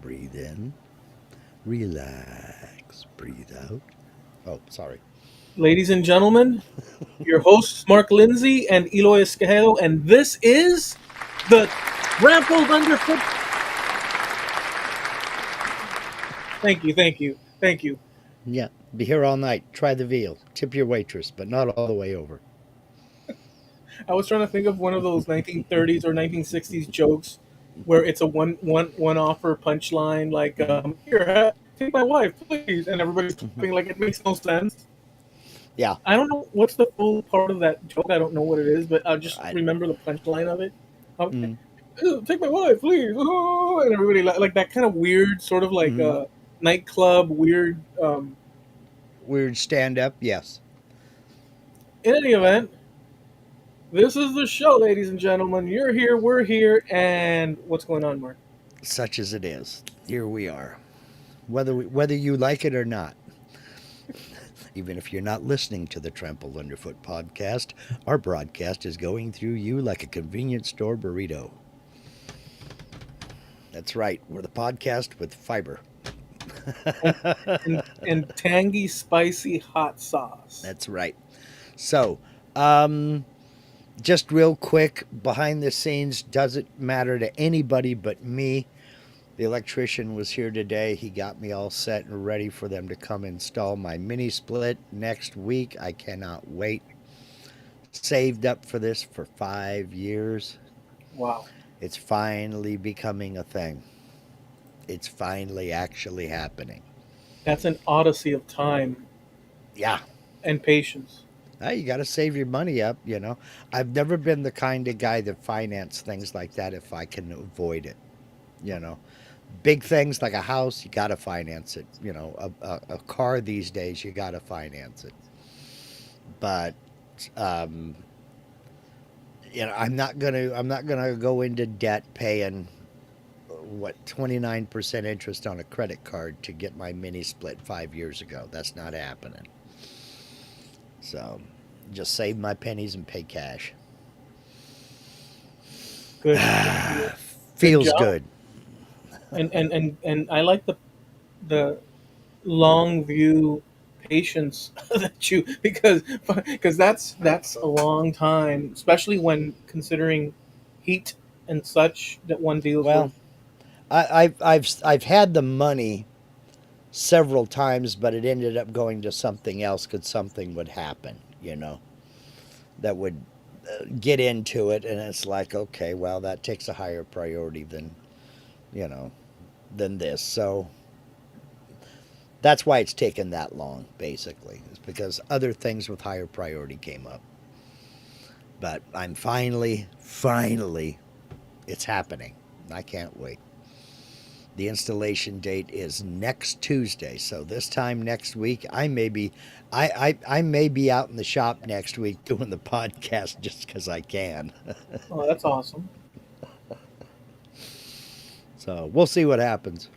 Breathe in, relax, breathe out. Oh, sorry. Ladies and gentlemen, your hosts Mark Lindsay and Eloy Esquejo, and this is the Trampled Underfoot. Thank you, thank you, thank you. Yeah, be here all night. Try the veal. Tip your waitress, but not all the way over. I was trying to think of one of those 1930s or 1960s jokes where it's a one offer punchline like here, take my wife, please, and everybody's clapping like it makes no sense. Yeah, I don't know what's the full part of that joke. I don't know what it is, but I just I, remember the punchline of it. Um, mm, Take my wife, please, oh, and everybody like that kind of weird, sort of like mm, nightclub weird. weird stand up. Yes, In any event, this is the show, ladies and gentlemen. You're here, we're here, and what's going on, Mark? such as it is. Here we are. Whether you like it or not, even if you're not listening to the Trampled Underfoot podcast, our broadcast is going through you like a convenience store burrito. That's right. We're the podcast with fiber. And and tangy, spicy hot sauce. That's right. So, um, just real quick, behind the scenes doesn't matter to anybody but me. The electrician was here today. He got me all set and ready for them to come install my mini split next week. I cannot wait. Saved up for this for 5 years. Wow, It's finally becoming a thing. It's finally actually happening. that's an odyssey of time Yeah. and patience. You got to save your money up. I've never been the kind of guy that finance things like that if I can avoid it. You know, big things like a house, you got to finance it. A car these days, you got to finance it. But um, I'm not gonna go into debt paying what 29% interest on a credit card to get my mini split 5 years ago. That's not happening. So just save my pennies and pay cash. Good, good for you. Good Feels job. good. And I like the long view patience that you because that's a long time, especially when considering heat and such that one deals Well, with. I've had the money several times, but it ended up going to something else because something would happen. That would get into it, and it's like, okay, well, that takes a higher priority you know than this. So that's why it's taken that long, basically, is because other things with higher priority came up. But I'm finally, it's happening. I can't wait. The installation date is next Tuesday, so this time next week, I may be out in the shop next week doing the podcast just because I can. Oh, that's awesome. So we'll see what happens.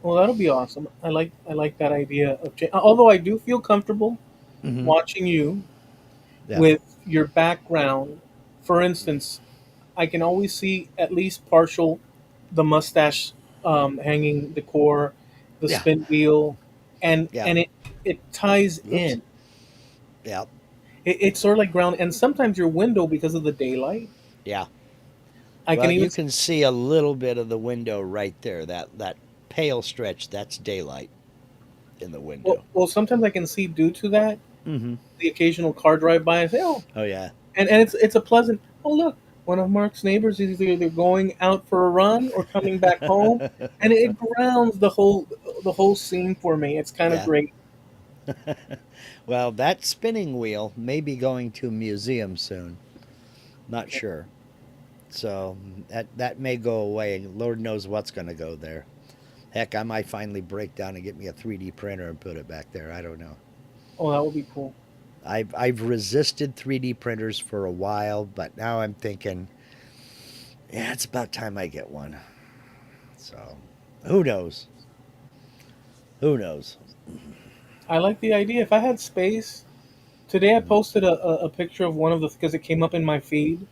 Well, that'll be awesome. I like that idea of although I do feel comfortable Hmm. watching you Yeah, with your background. For instance, I can always see at least partial the mustache hanging decor, the yeah, spin wheel, and yeah. and it ties Oops. in. Yeah, It's sort of like ground, and sometimes your window because of the daylight. yeah. I can Well, even you can see a little bit of the window right there. That pale stretch, that's daylight in the well, window. well sometimes I can see due to that Hmm. the occasional car drive by and say, oh, Oh yeah. and it's a pleasant. Oh look, one of Mark's neighbors is either going out for a run or coming back home, and it grounds the whole scene for me. It's kind of Yeah. great. Well, that spinning wheel may be going to a museum soon. Not sure. So that may go away. Lord knows what's going to go there. Heck, I might finally break down and get me a 3D printer and put it back there. I don't know. Oh, that would be cool. I've resisted 3D printers for a while, but now I'm thinking, yeah, it's about time I get one. So, who knows? Who knows? I like the idea. If I had space, today I posted a picture of one of the because it came up in my feed,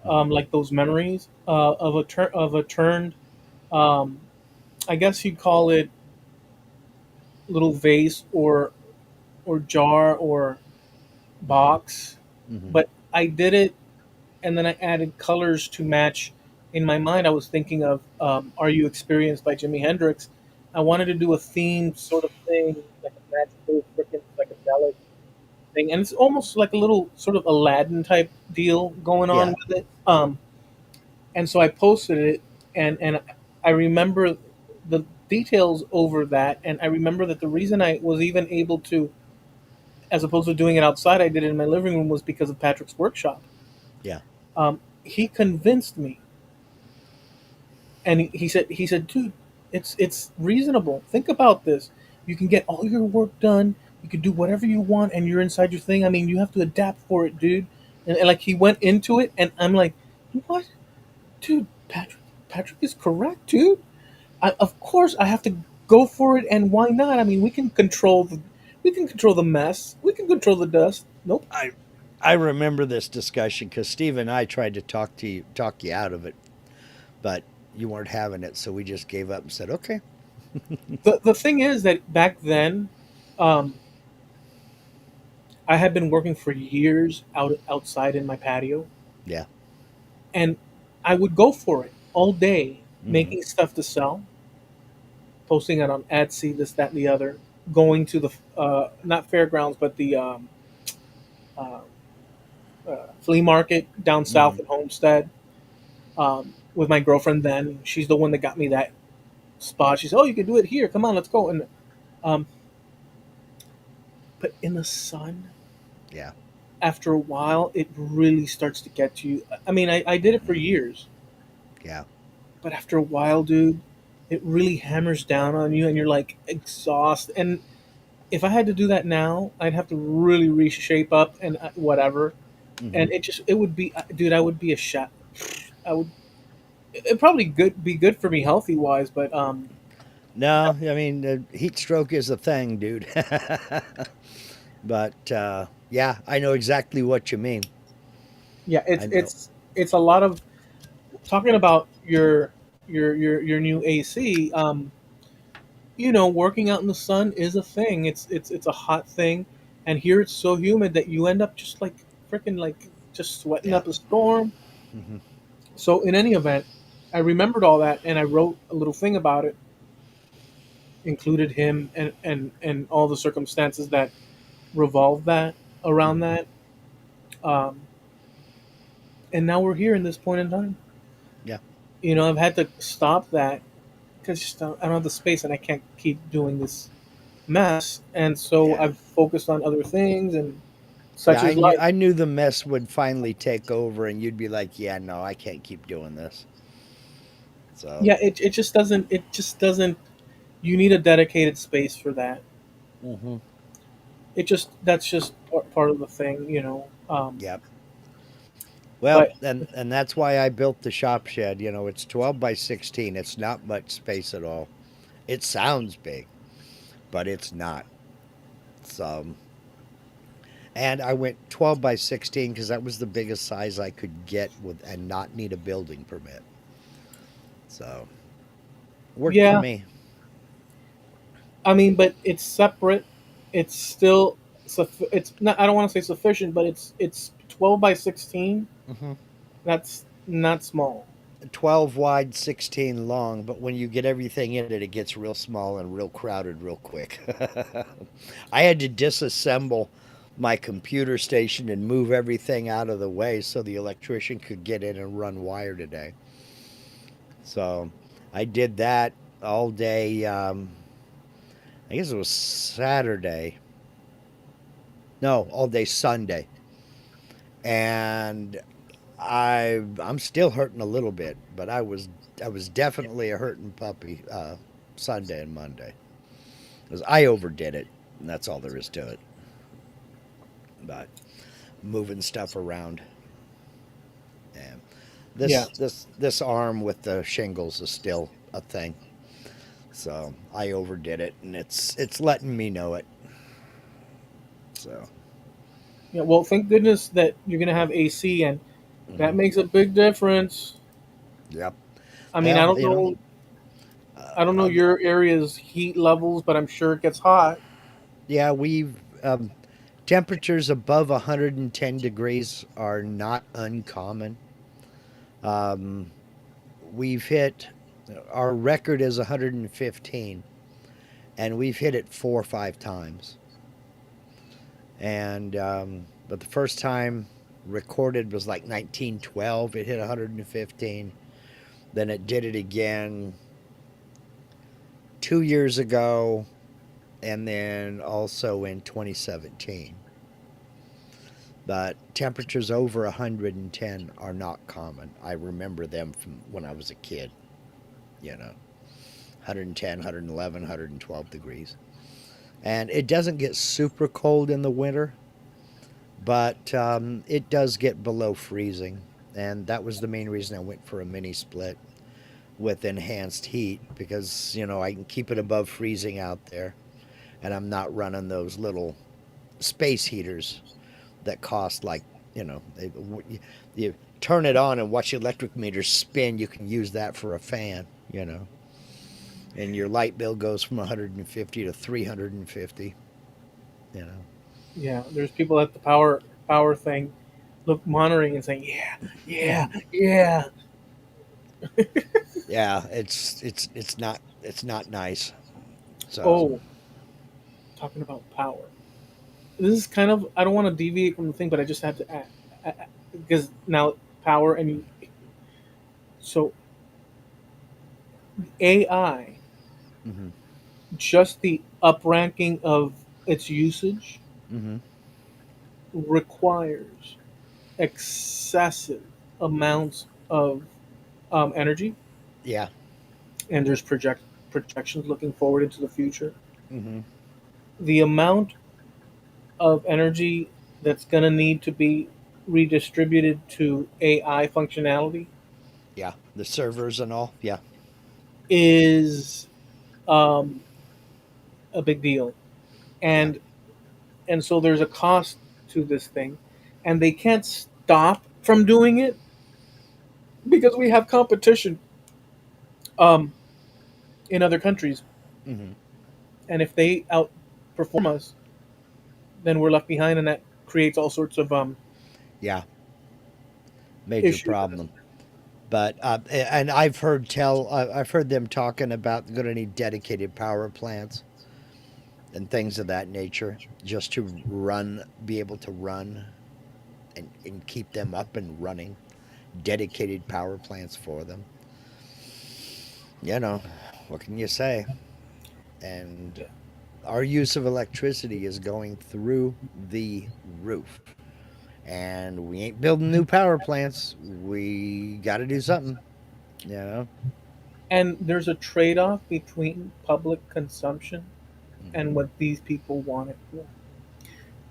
Mhm. like those memories of a turned I guess you'd call it little vase or jar or Mm-hmm. box, Mm-hmm. but I did it and then I added colors to match. In my mind, I was thinking of "Are You Experienced" by Jimi Hendrix. I wanted to do a themed sort of thing, like a magical, freaking psychedelic thing, and it's almost like a little sort of Aladdin type deal going on Yeah. with it. And so I posted it, and I remember the details over that, and I remember that the reason I was even able to, as opposed to doing it outside, I did it in my living room was because of Patrick's workshop. Yeah. He convinced me, and he said, dude, it's reasonable. Think about this. You can get all your work done. You can do whatever you want, and you're inside your thing. I mean, you have to adapt for it, dude. And like he went into it, and I'm like, what, dude? Patrick is correct, dude. Of course, I have to go for it, and why not? I mean, we can control the mess. We can control the dust. Nope. I I remember this discussion because Steve and I tried to talk you out of it, but you weren't having it, so we just gave up and said, "Okay." The thing is that back then, um, I had been working for years outside in my patio, Yeah. and I would go for it all day, Mm-hmm. making stuff to sell, posting it on Etsy, this, that, and the other. Going to the not fairgrounds, but the uh, flea market down Mm-hmm. south in Homestead with my girlfriend. Then she's the one that got me that spot. She said, "Oh, you can do it here. Come on, let's go." And um, but in the sun, Yeah. after a while, it really starts to get to you. I mean, I did it for Mm-hmm. years, Yeah. but after a while, dude, it really hammers down on you, and you're like exhausted. And if I had to do that now, I'd have to really reshape up and whatever. Mm-hmm. And it would be, dude, I would be a shot. I would. It probably be good for me healthy wise, but No, I mean, heat stroke is a thing, dude. But yeah, I know exactly what you mean. yeah, I know. it's a lot of talking about your new AC. Working out in the sun is a thing. It's a hot thing, and here it's so humid that you end up just like freaking like just sweating Yeah. up a storm. Hmm. So in any event, I remembered all that and I wrote a little thing about it, included him and all the circumstances that revolve that around Hmm. that. Um, and now we're here in this point in time. Yeah. I've had to stop that because I don't have the space and I can't keep doing this mess. And so Yeah. I've focused on other things and Yeah. such I as knew. life. I knew the mess would finally take over, and you'd be like, "Yeah, no, I can't keep doing this." So. Yeah, it just doesn't you need a dedicated space for that. Hmm. That's just part of the thing. Yep. Well, But and that's why I built the shop shed. It's 12 by 16. It's not much space at all. It sounds big, but it's not. So, and I went 12 by 16 because that was the biggest size I could get with and not need a building permit. So, worked for yeah, me. I mean, but it's separate. It's still it's not. I don't want to say sufficient, but it's 12 by 16. Hmm. That's not small. 12 wide, 16 long, but when you get everything in it, it gets real small and real crowded real quick. I had to disassemble my computer station and move everything out of the way so the electrician could get in and run wire today. So I did that all day. I guess it was Saturday. No, all day Sunday. And I'm still hurting a little bit, but I was definitely a hurting puppy Sunday and Monday because I overdid it, and that's all there is to it. But moving stuff around, and Yeah, this arm with the shingles is still a thing. So I overdid it, and it's letting me know it. So. yeah. Well, thank goodness that you're gonna have AC, and that Hmm. makes a big difference. Yep. I mean, I Well, don't know. I don't know Uh, your area's heat levels, but I'm sure it gets hot. yeah, we've temperatures above 110 degrees are not uncommon. Um, we've hit our record is 115, and we've hit it 4 or 5 times. And but the first time recorded was like 1912. It hit 115. Then it did it again 2 years ago, and then also in 2017. But temperatures over 110 are not common. I remember them from when I was a kid, you know, 110, 111, 112 degrees. And it doesn't get super cold in the winter, but it does get below freezing. And that was the main reason I went for a mini split with enhanced heat because, I can keep it above freezing out there. And I'm not running those little space heaters that cost like, you turn it on and watch the electric meter spin. You can use that for a fan. And your light bill goes from 150 to 350, you know. Yeah, there's people at the power thing, look monitoring and saying, yeah, yeah, yeah. Yeah, it's not nice. So, Oh, talking about power. This is kind of, I don't want to deviate from the thing, but I just have to add, because now power and so AI, hmm just the upranking of its usage hmm requires excessive amounts of energy, yeah, and there's projections looking forward into the future. hmm The amount of energy that's going to need to be redistributed to AI functionality yeah, the servers and all, yeah, is um, a big deal, yeah, and so there's a cost to this thing, and they can't stop from doing it because we have competition um, in other countries, hmm and if they outperform us, then we're left behind, and that creates all sorts of yeah, major issues. problem. But and I've heard them talking about going to need dedicated power plants and things of that nature just to be able to run and keep them up and running. Dedicated power plants for them. What can you say? And Yeah. our use of electricity is going through the roof. And we ain't building new power plants. We got to do something, you know? And there's a trade-off between public consumption hmm and what these people want it for.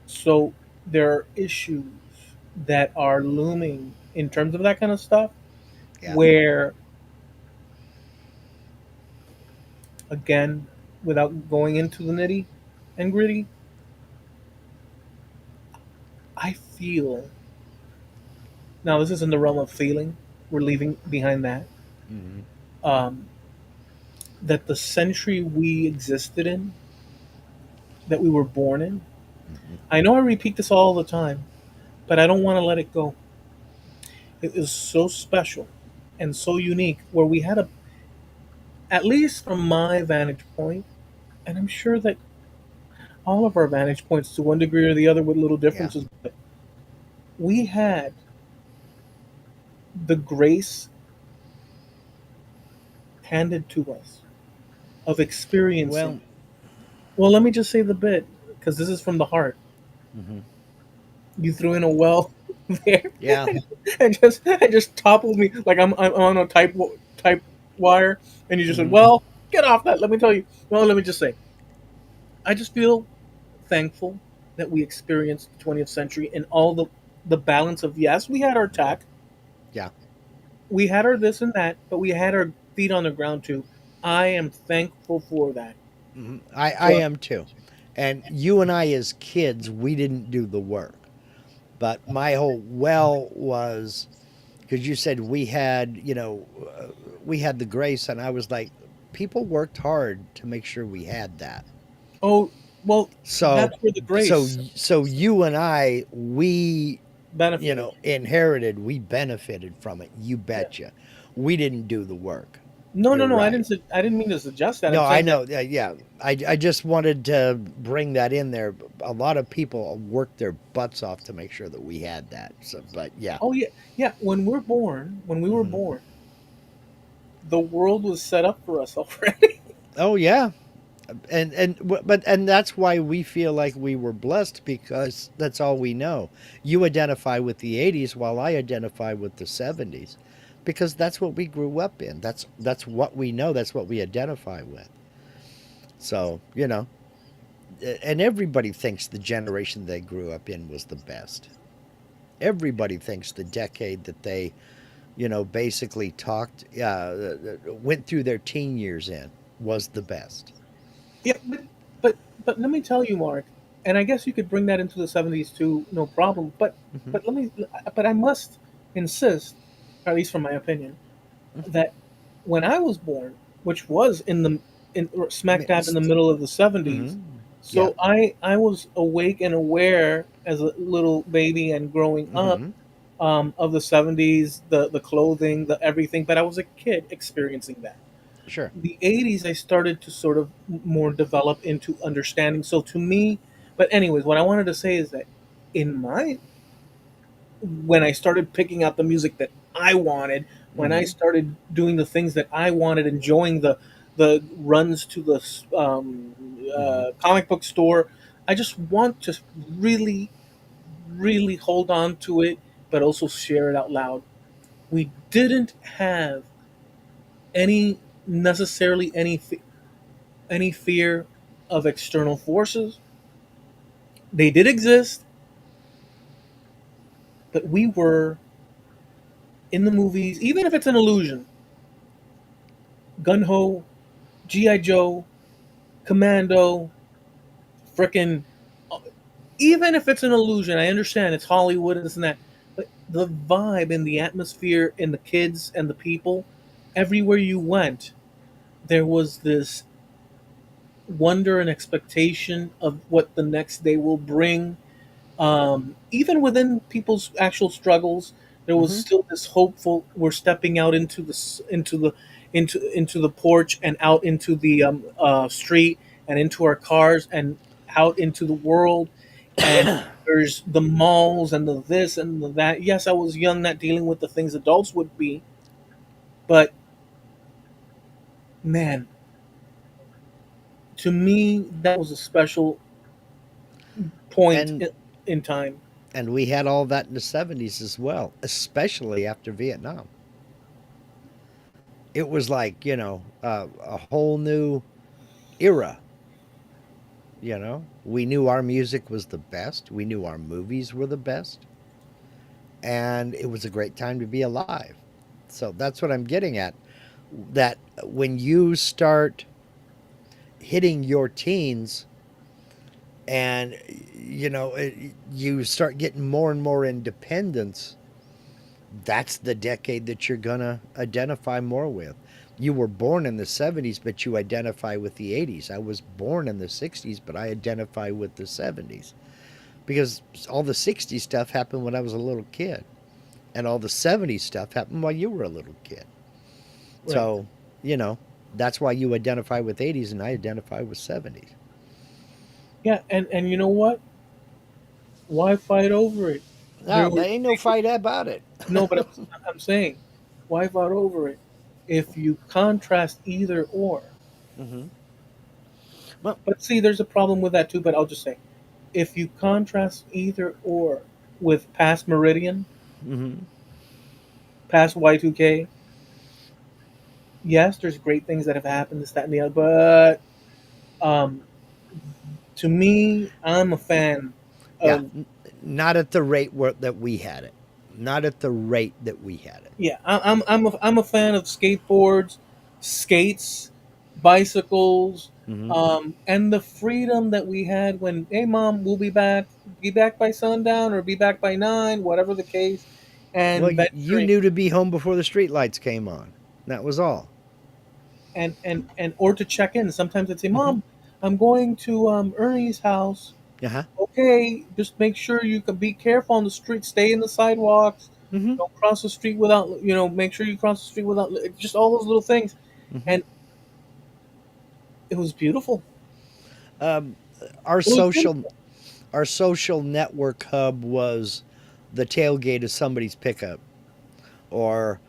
So there are issues that are looming in terms of that kind of stuff, Yeah. where, again, without going into the nitty and gritty, I feel, now this is in the realm of feeling, we're leaving behind that, hmm um, that the century we existed in, that we were born in, hmm I know I repeat this all the time, but I don't want to let it go. It is so special and so unique, where we had a, at least from my vantage point, and I'm sure that all of our vantage points to one degree or the other with little Yeah. differences, but we had the grace handed to us of experiencing. Well, Well, let me just say the bit, because this is from the heart. hmm You threw in a well there, yeah. and just toppled me like I'm on a type wire, and you just said, hmm "Well, get off that." Let me tell you. Well, let me just say, I just feel thankful that we experienced the 20th century and all the balance of, yes, we had our tech, Yeah. we had our this and that, but we had our feet on the ground too. I am thankful for that. I So am too. And you and I, as kids, we didn't do the work. But my whole well was because you said we had the grace, and I was like, people worked hard to make sure we had that. Oh, well, So that's where the so grace so you and I, we, benefited. inherited, we benefited from it. You Yeah. betcha. We didn't do the work. No, You're no, no. right. I didn't mean to suggest that. I'm No, I saying that. know. Yeah, I just wanted to bring that in there. A lot of people worked their butts off to make sure that we had that. So, but yeah. Oh yeah, yeah. When we were Hmm. born, the world was set up for us already. Oh yeah, and that's why we feel like we were blessed because that's all we know. You identify with the '80s, while I identify with the '70s, because that's what we grew up in. That's what we know. That's what we identify with. So and everybody thinks the generation they grew up in was the best. Everybody thinks the decade that they, basically went through their teen years in was the best. Yeah, but but let me tell you, Mark, and I guess you could bring that into the '70s too, no problem. Hmm. But let me, but I must insist, at least from my opinion, that when I was born, which was in smack dab in the middle of the '70s, Hmm. Yeah. so I was awake and aware as a little baby and growing up Hmm. of the '70s, the clothing, the everything. But I was a kid experiencing that. Sure. The '80s, I started to sort of more develop into understanding. So to me, but anyways, what I wanted to say is that in my when I started picking out the music that I wanted, when I Hmm. started doing the things that I wanted, enjoying the runs to the Hmm. comic book store, I just want to really, really hold on to it, but also share it out loud. We didn't have any necessarily any fear of external forces. They did exist, but we were in the movies, even if it's an illusion. Gun Ho, G.I. Joe, Commando, frickin' even if it's an illusion, I understand it's Hollywood and this and that, but the vibe and the atmosphere and the kids and the people, everywhere you went, there was this wonder and expectation of what the next day will bring. Even within people's actual struggles, there was Hmm. still this hopeful. We're stepping out into the porch and out into the street and into our cars and out into the world. And there's the malls and the this and the that. Yes, I was young, not dealing with the things adults would be, but man, to me, that was a special point and in time. and we had all that in the '70s as well, especially after Vietnam. It was like a whole new era. We knew our music was the best. We knew our movies were the best, and it was a great time to be alive. So that's what I'm getting at. That when you start hitting your teens and you start getting more and more independence, that's the decade that you're gonna identify more with. You were born in the '70s, but you identify with the '80s. I was born in the '60s, but I identify with the '70s because all the '60s stuff happened when I was a little kid, and all the '70s stuff happened while you were a little kid. Right. So, you know, that's why you identify with '80s and I identify with '70s. Yeah, and you know what? Why fight over it? No, There there were ain't no fight about it. no, but I'm saying, why fight over it? If you contrast either or, Hmm. Well, but see, there's a problem with that too. But I'll just say, if you contrast either or with past Meridian, hmm. past Y2K, yes, there's great things that have happened, this, that, and the other. But to me, I'm a fan Yeah, of. not at the rate that we had it. Not at the rate that we had it. Yeah, I'm a fan of skateboards, skates, bicycles, Hmm. and the freedom that we had when, hey mom, we'll be back by sundown or be back by 9, whatever the case, Well, and you venturing. knew to be home before the street lights came on. That was all. and or to check in. Sometimes I'd say, Mm-hmm. "Mom, I'm going to Ernie's house." Uh-huh. Okay, just make sure you can be careful on the street. Stay in the sidewalks. Mm-hmm. Don't cross the street without, make sure you cross the street without, just all those little things. Mm-hmm. And it was beautiful. Um, our It was social beautiful. our social network hub was the tailgate of somebody's pickup, or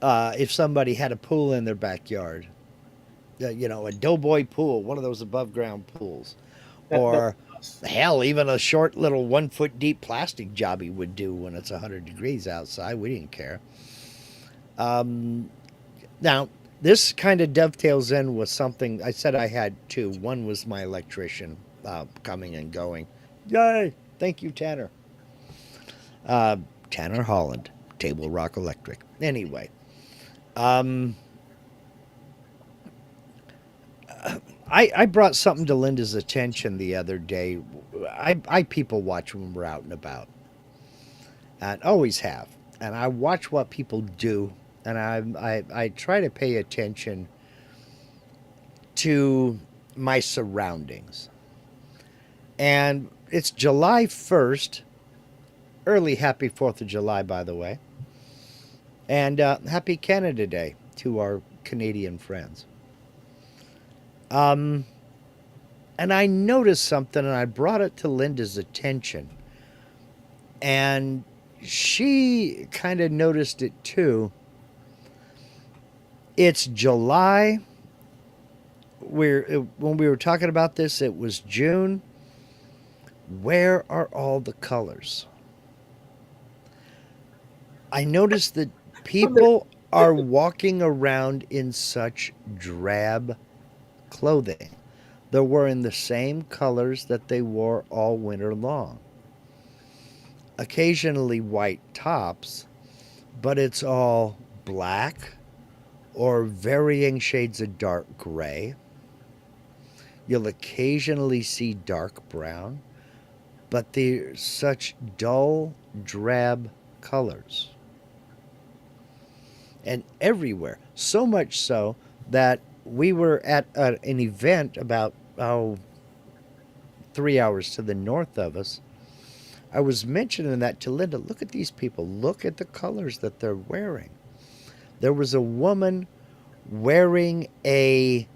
if somebody had a pool in their backyard, a doughboy pool, one of those above ground pools, That or was us. hell, even a short little 1 foot deep plastic jobby would do when it's 100 degrees outside. We didn't care. Um, Now, this kind of dovetails in with something I said I had two. One was my electrician coming and going. Yay! Thank you, Tanner. Uh, Tanner Holland, Table Rock Electric. Anyway, um, I brought something to Linda's attention the other day. I people watch when we're out and about, and always have. And I watch what people do, and I try to pay attention to my surroundings. And it's July 1st. Early happy 4th of July, by the way. And happy Canada Day to our Canadian friends. Um, and I noticed something and I brought it to Linda's attention. And she kind of noticed it too. It's July. When we were talking about this, it was June. Where are all the colors? I noticed that people are walking around in such drab clothing. They're wearing the same colors that they wore all winter long. Occasionally white tops, but it's all black or varying shades of dark gray. You'll occasionally see dark brown, but they're such dull, drab colors. And everywhere. So much so that we were at an event about 3 hours to the north of us. I was mentioning that to Linda. Look at these people. Look at the colors that they're wearing. There was a woman wearing a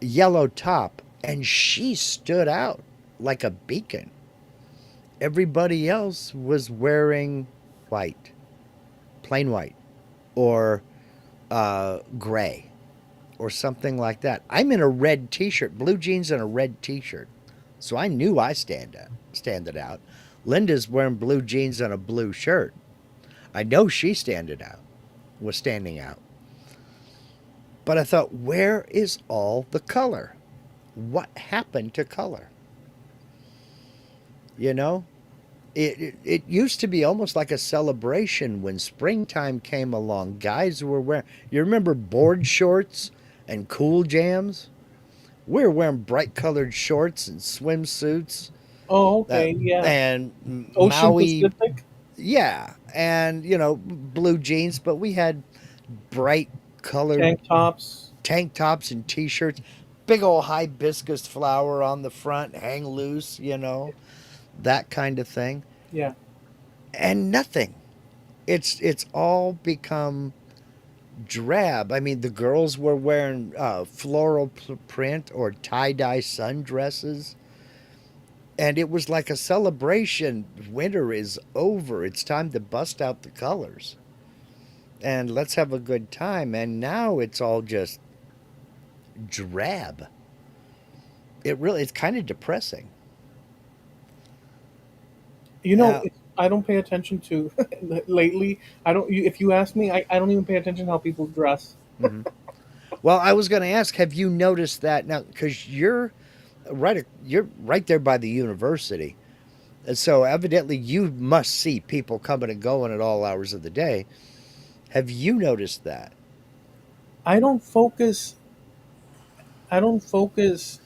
yellow top, and she stood out like a beacon. Everybody else was wearing white, plain white, or gray or something like that. I'm in a red t-shirt, blue jeans and a red t-shirt. So I knew I standed out. Linda's wearing blue jeans and a blue shirt. I know she was standing out. But I thought, where is all the color? What happened to color? You know, it used to be almost like a celebration when springtime came along. Guys were wearing, you remember board shorts and cool jams? We were wearing bright colored shorts and swimsuits Oh, uh, okay, yeah. and Ocean Maui, Pacific. yeah, and blue jeans, but we had bright colored Tank tops. tank tops and t-shirts, big old hibiscus flower on the front, hang loose, that kind of thing, Yeah. and nothing. It's all become drab. I mean, the girls were wearing floral print or tie-dye sundresses, and it was like a celebration. Winter is over. It's time to bust out the colors and let's have a good time. And now it's all just drab. It's kind of depressing. Uh, I don't pay attention to lately. I don't. If you ask me, I don't even pay attention to how people dress. mhm. Well, I was going to ask, have you noticed that now? Because you're right there by the university, and so evidently you must see people coming and going at all hours of the day. Have you noticed that? I don't focus. I don't focus.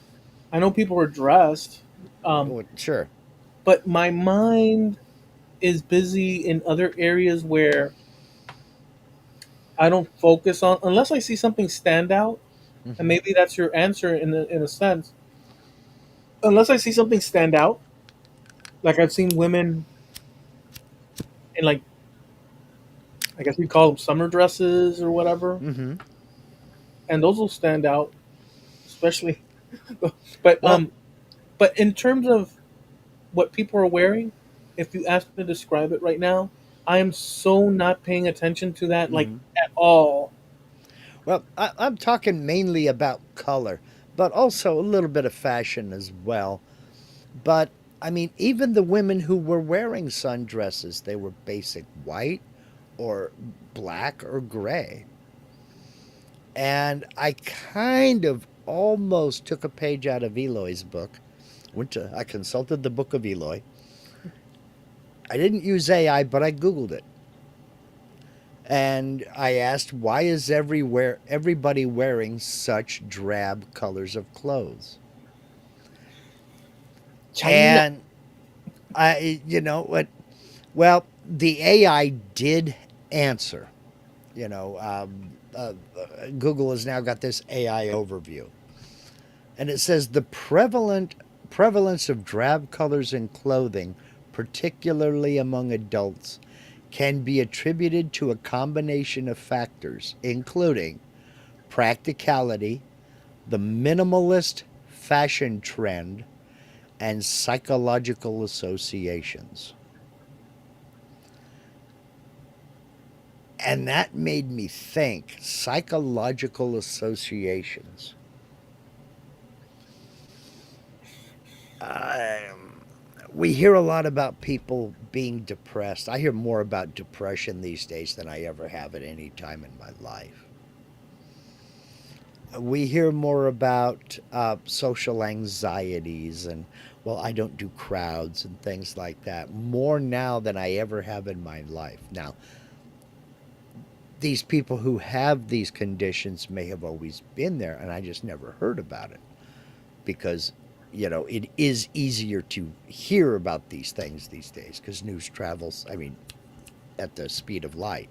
I know people are dressed, um, Well, sure. but my mind is busy in other areas where I don't focus on unless I see something stand out. and Hmm. maybe that's your answer in a sense. Unless I see something stand out, like I've seen women in, like, I guess we call them summer dresses or whatever, Hmm. and those will stand out, especially. But Well, but in terms of what people are wearing, if you ask me to describe it right now, I am so not paying attention to that, like, mhm. at all. Well, I'm talking mainly about color, but also a little bit of fashion as well. But I mean, even the women who were wearing sundresses, they were basic white or black or gray. And I kind of almost took a page out of Eloy's book. I consulted the book of Eloy. I didn't use AI, but I Googled it. And I asked, why is everybody wearing such drab colors of clothes? China. And you know what? Well, the AI did answer. You know, Google has now got this AI overview, and it says the prevalence of drab colors in clothing, particularly among adults, can be attributed to a combination of factors, including practicality, the minimalist fashion trend, and psychological associations. And that made me think psychological associations. Um, we hear a lot about people being depressed. I hear more about depression these days than I ever have at any time in my life. We hear more about social anxieties and, well, I don't do crowds and things like that more now than I ever have in my life. Now, these people who have these conditions may have always been there, and I just never heard about it because, it is easier to hear about these things these days because news travels, I mean, at the speed of light.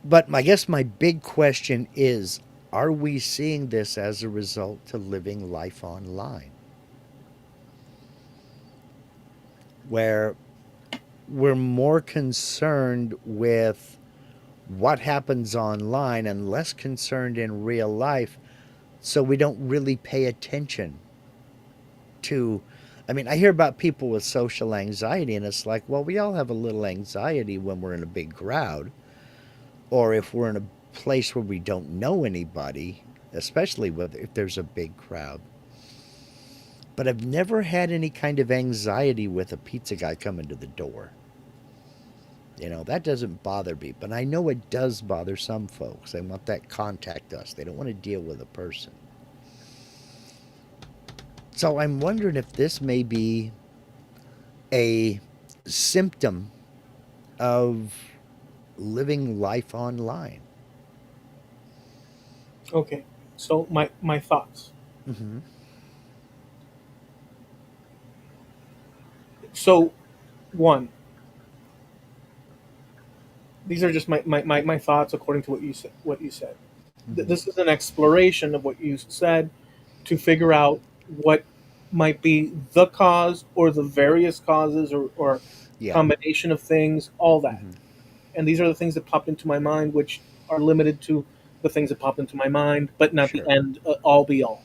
But I guess my big question is, are we seeing this as a result to living life online, where we're more concerned with what happens online and less concerned in real life, so we don't really pay attention to. I mean, I hear about people with social anxiety, and it's like, well, we all have a little anxiety when we're in a big crowd, or if we're in a place where we don't know anybody, especially if there's a big crowd. But I've never had any kind of anxiety with a pizza guy coming to the door. That doesn't bother me, but I know it does bother some folks. They want that contact us. They don't want to deal with a person. So I'm wondering if this may be a symptom of living life online. Okay, so my thoughts. Mm-hmm. So, one, these are just my thoughts according to what you said. Mm-hmm. This is an exploration of what you said to figure out what might be the cause or the various causes, or Yeah. combination of things, all that. Mm-hmm. And these are the things that popped into my mind, which are limited to the things that popped into my mind, but not the Sure. end, all be all.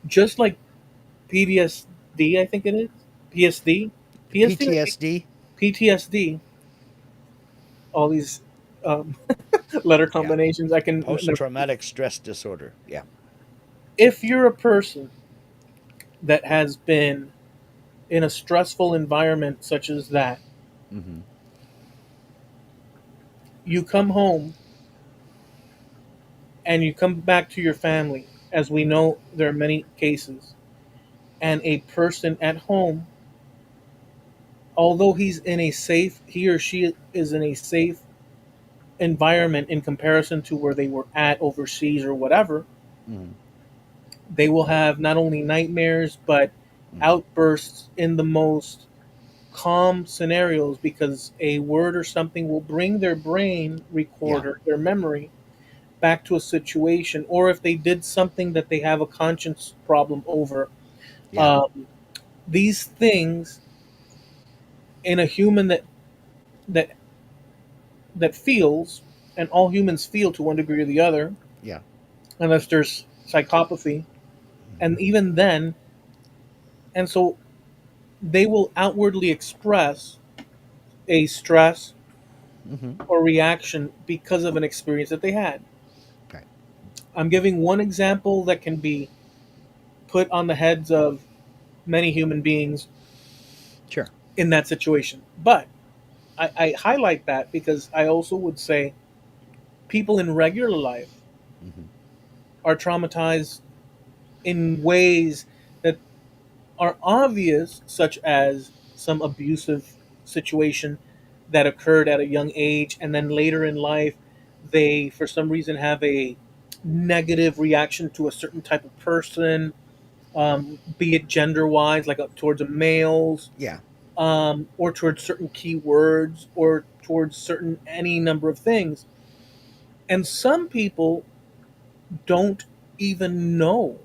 Just like PTSD, I think it is. PSD? PSD or PTSD. PTSD? All these um, letter Yeah. combinations. I can Post never. traumatic stress disorder. Yeah. If you're a person that has been in a stressful environment such as that, Mm-hmm. you come home and you come back to your family, as we know there are many cases, and a person at home, although he or she is in a safe environment in comparison to where they were at overseas or whatever, Mm-hmm. they will have not only nightmares but Mm-hmm. outbursts in the most calm scenarios, because a word or something will bring their brain Yeah. recorder, their memory, back to a situation, or if they did something that they have a conscience problem over. Yeah. Um, these things in a human that that feels, and all humans feel to one degree or the other, Yeah. unless there's psychopathy, Hmm. and even then, and so they will outwardly express a stress Hmm. or reaction because of an experience that they had. Okay. I'm giving one example that can be put on the heads of many human beings Sure. in that situation. But I highlight that because I also would say people in regular life Hmm. are traumatized in ways that are obvious, such as some abusive situation that occurred at a young age, and then later in life, they, for some reason, have a negative reaction to a certain type of person, be it gender wise, like towards males, Yeah. or towards certain keywords, or towards certain any number of things. And some people don't even know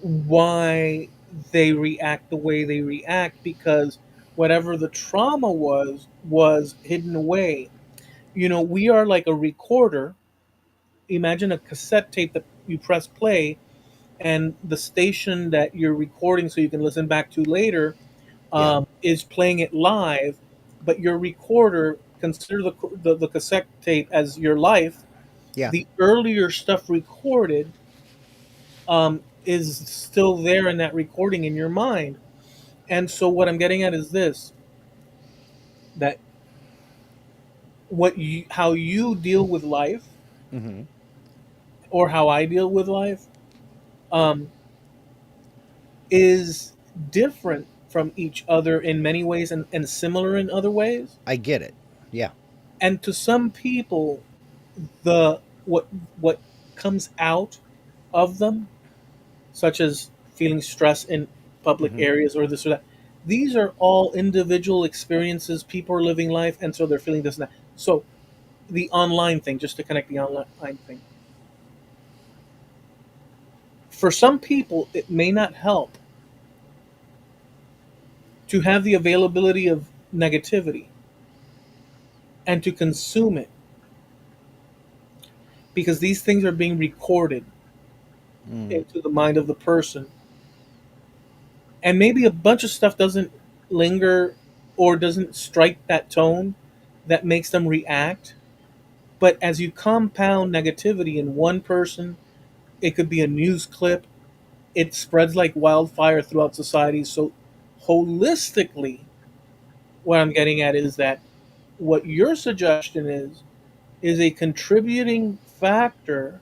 why they react the way they react because whatever the trauma was hidden away. You know, we are like a recorder. Imagine a cassette tape that you press play, and the station that you're recording so you can listen back to later Yeah. is playing it live, but your recorder, consider the cassette tape as your life. Yeah. The earlier stuff recorded is still there in that recording in your mind. And so what I'm getting at is this, that how you deal with life, Hmm. or how I deal with life, um, is different from each other in many ways, and similar in other ways. I get it. Yeah. And to some people, the what comes out of them, such as feeling stress in public Hmm. areas or this or that, these are all individual experiences. People are living life, and so they're feeling this and that. So the online thing, just to connect the online thing, for some people, it may not help to have the availability of negativity and to consume it because these things are being recorded Mm. into the mind of the person. And maybe a bunch of stuff doesn't linger or doesn't strike that tone that makes them react. But as you compound negativity in one person, it could be a news clip, it spreads like wildfire throughout society. So, holistically, what I'm getting at is that what your suggestion is a contributing factor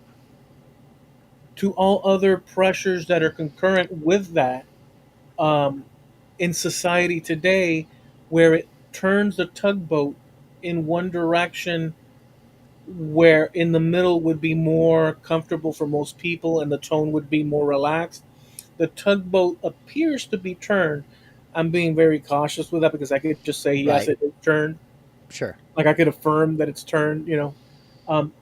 to all other pressures that are concurrent with that, um, in society today, where it turns the tugboat in one direction, where in the middle would be more comfortable for most people and the tone would be more relaxed. The tugboat appears to be turned. I'm being very cautious with that because I could just say yes, Right. it is turned. Sure. Like I could affirm that it's turned, um,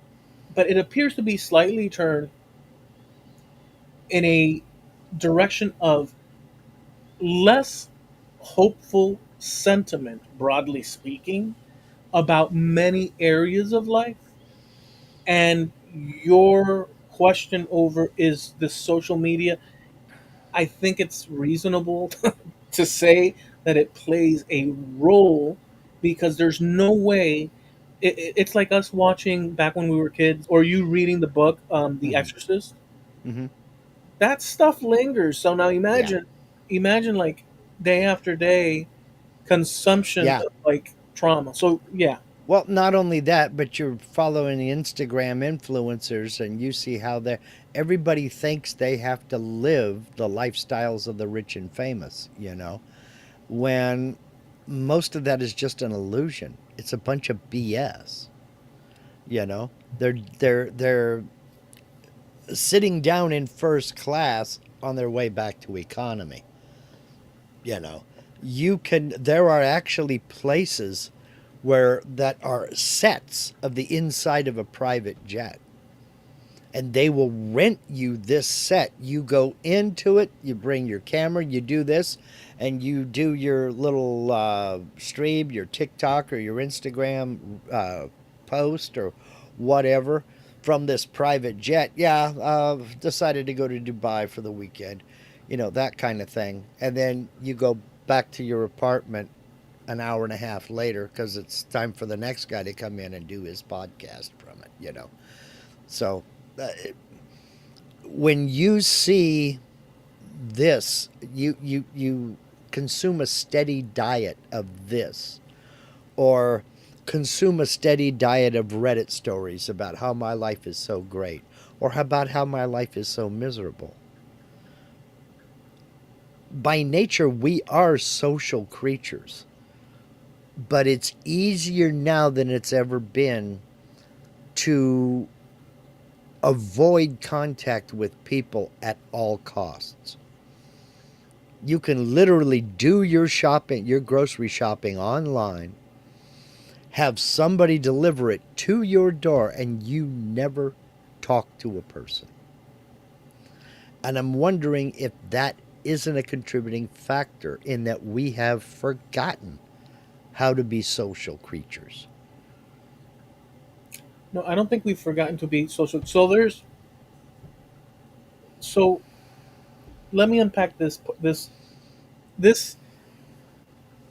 but it appears to be slightly turned in a direction of less hopeful sentiment, broadly speaking, about many areas of life. And your question over is the social media, I think it's reasonable to say that it plays a role because there's no way. It's like us watching back when we were kids, or you reading the book, The Hmm. Exorcist. Hmm. That stuff lingers. So now Yeah. imagine like day after day consumption Yeah. of like trauma. So yeah, Well, not only that, but you're following the Instagram influencers and you see how everybody thinks they have to live the lifestyles of the rich and famous, when most of that is just an illusion. It's a bunch of BS. They're sitting down in first class on their way back to economy. You know, there are actually places where that are sets of the inside of a private jet. and they will rent you this set. You go into it, you bring your camera, you do this, and you do your little stream, your TikTok or your Instagram post or whatever from this private jet. Yeah, decided to go to Dubai for the weekend, that kind of thing. And then you go back to your apartment an hour and a half later because it's time for the next guy to come in and do his podcast from it. So uh, when you see this, you consume a steady diet of this, or consume a steady diet of Reddit stories about how my life is so great, or about how my life is so miserable. By nature, we are social creatures, but it's easier now than it's ever been to avoid contact with people at all costs. You can literally do your shopping, your grocery shopping online, have somebody deliver it to your door, and you never talk to a person. And I'm wondering if that isn't a contributing factor in that we have forgotten how to be social creatures. No, I don't think we've forgotten to be social. So let me unpack this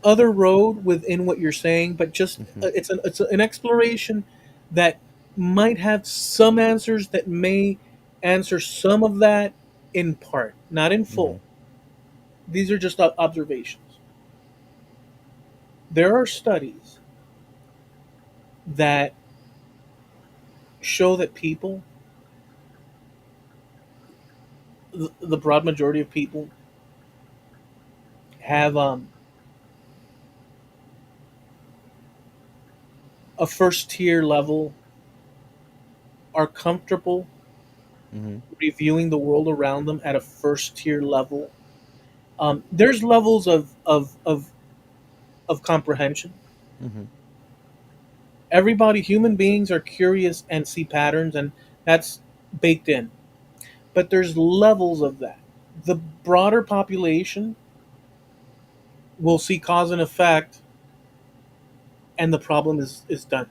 other road within what you're saying, but just Hmm. it's an exploration that might have some answers that may answer some of that in part, not in Hmm. full. These are just observations. There are studies that show that people, the broad majority of people, have a first tier level, are comfortable Hmm. reviewing the world around them at a first tier level. There's levels of comprehension. Hmm. Everybody, human beings are curious and see patterns, and that's baked in. But there's levels of that. The broader population will see cause and effect, and the problem is done.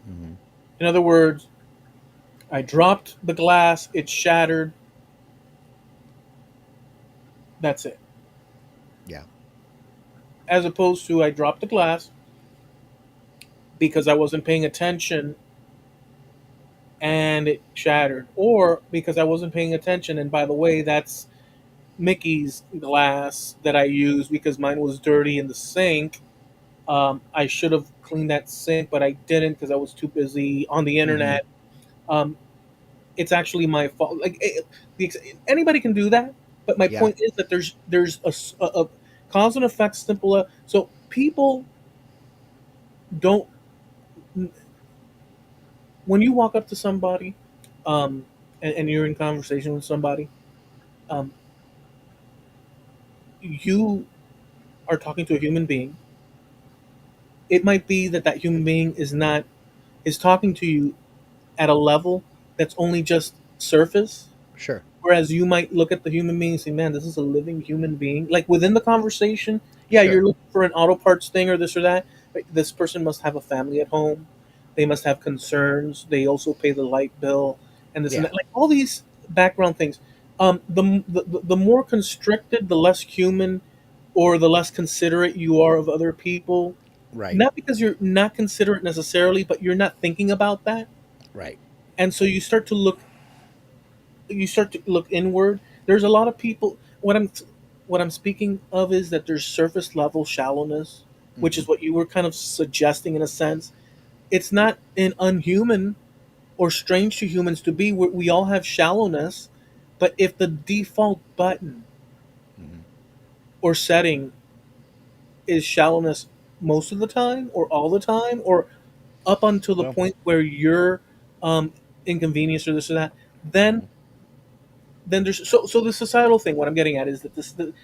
Hmm. In other words, I dropped the glass, it shattered, that's it. Yeah. As opposed to I dropped the glass because I wasn't paying attention and it shattered, or because I wasn't paying attention, and by the way, that's Mickey's glass that I used because mine was dirty in the sink. I should have cleaned that sink, but I didn't because I was too busy on the Hmm. internet. Um, it's actually my fault. Anybody can do that, but my Yeah. point is that there's a cause and effect simple. So people don't, when you walk up to somebody, um, and you're in conversation with somebody, um, you are talking to a human being. It might be that that human being is talking to you at a level that's only just surface. Sure. Whereas you might look at the human being and say, man, this is a living human being. Like within the conversation, yeah, Sure. you're looking for an auto parts thing or this or that. But this person must have a family at home. They must have concerns. They also pay the light bill and this and Yeah. that. Like all these background things. The more constricted, the less human or the less considerate you are of other people. Right. Not because you're not considerate necessarily, but you're not thinking about that. Right. And so you start to look inward. There's a lot of people. What I'm speaking of is that there's surface level shallowness, which Hmm. is what you were kind of suggesting in a sense. It's not an unhuman or strange to humans to be. We all have shallowness, but if the default button Hmm. or setting is shallowness most of the time, or all the time, or up until the Well. point where you're um, inconvenienced or this or that, then Hmm. there's so the societal thing. What I'm getting at is that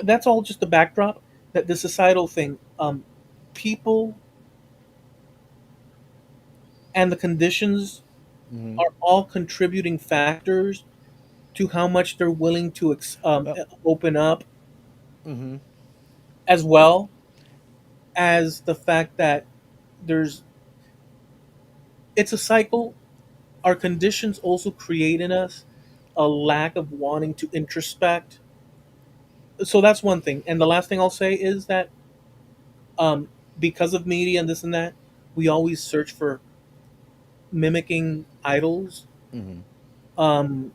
that's all just the backdrop. That the societal thing, people and the conditions Mm-hmm. are all contributing factors to how much they're willing to Well, open up, mm-hmm. as well as the fact that there's it's a cycle. Our conditions also create in us a lack of wanting to introspect. So that's one thing. And the last thing I'll say is that um, because of media and this and that, we always search for mimicking idols, Mm-hmm. um,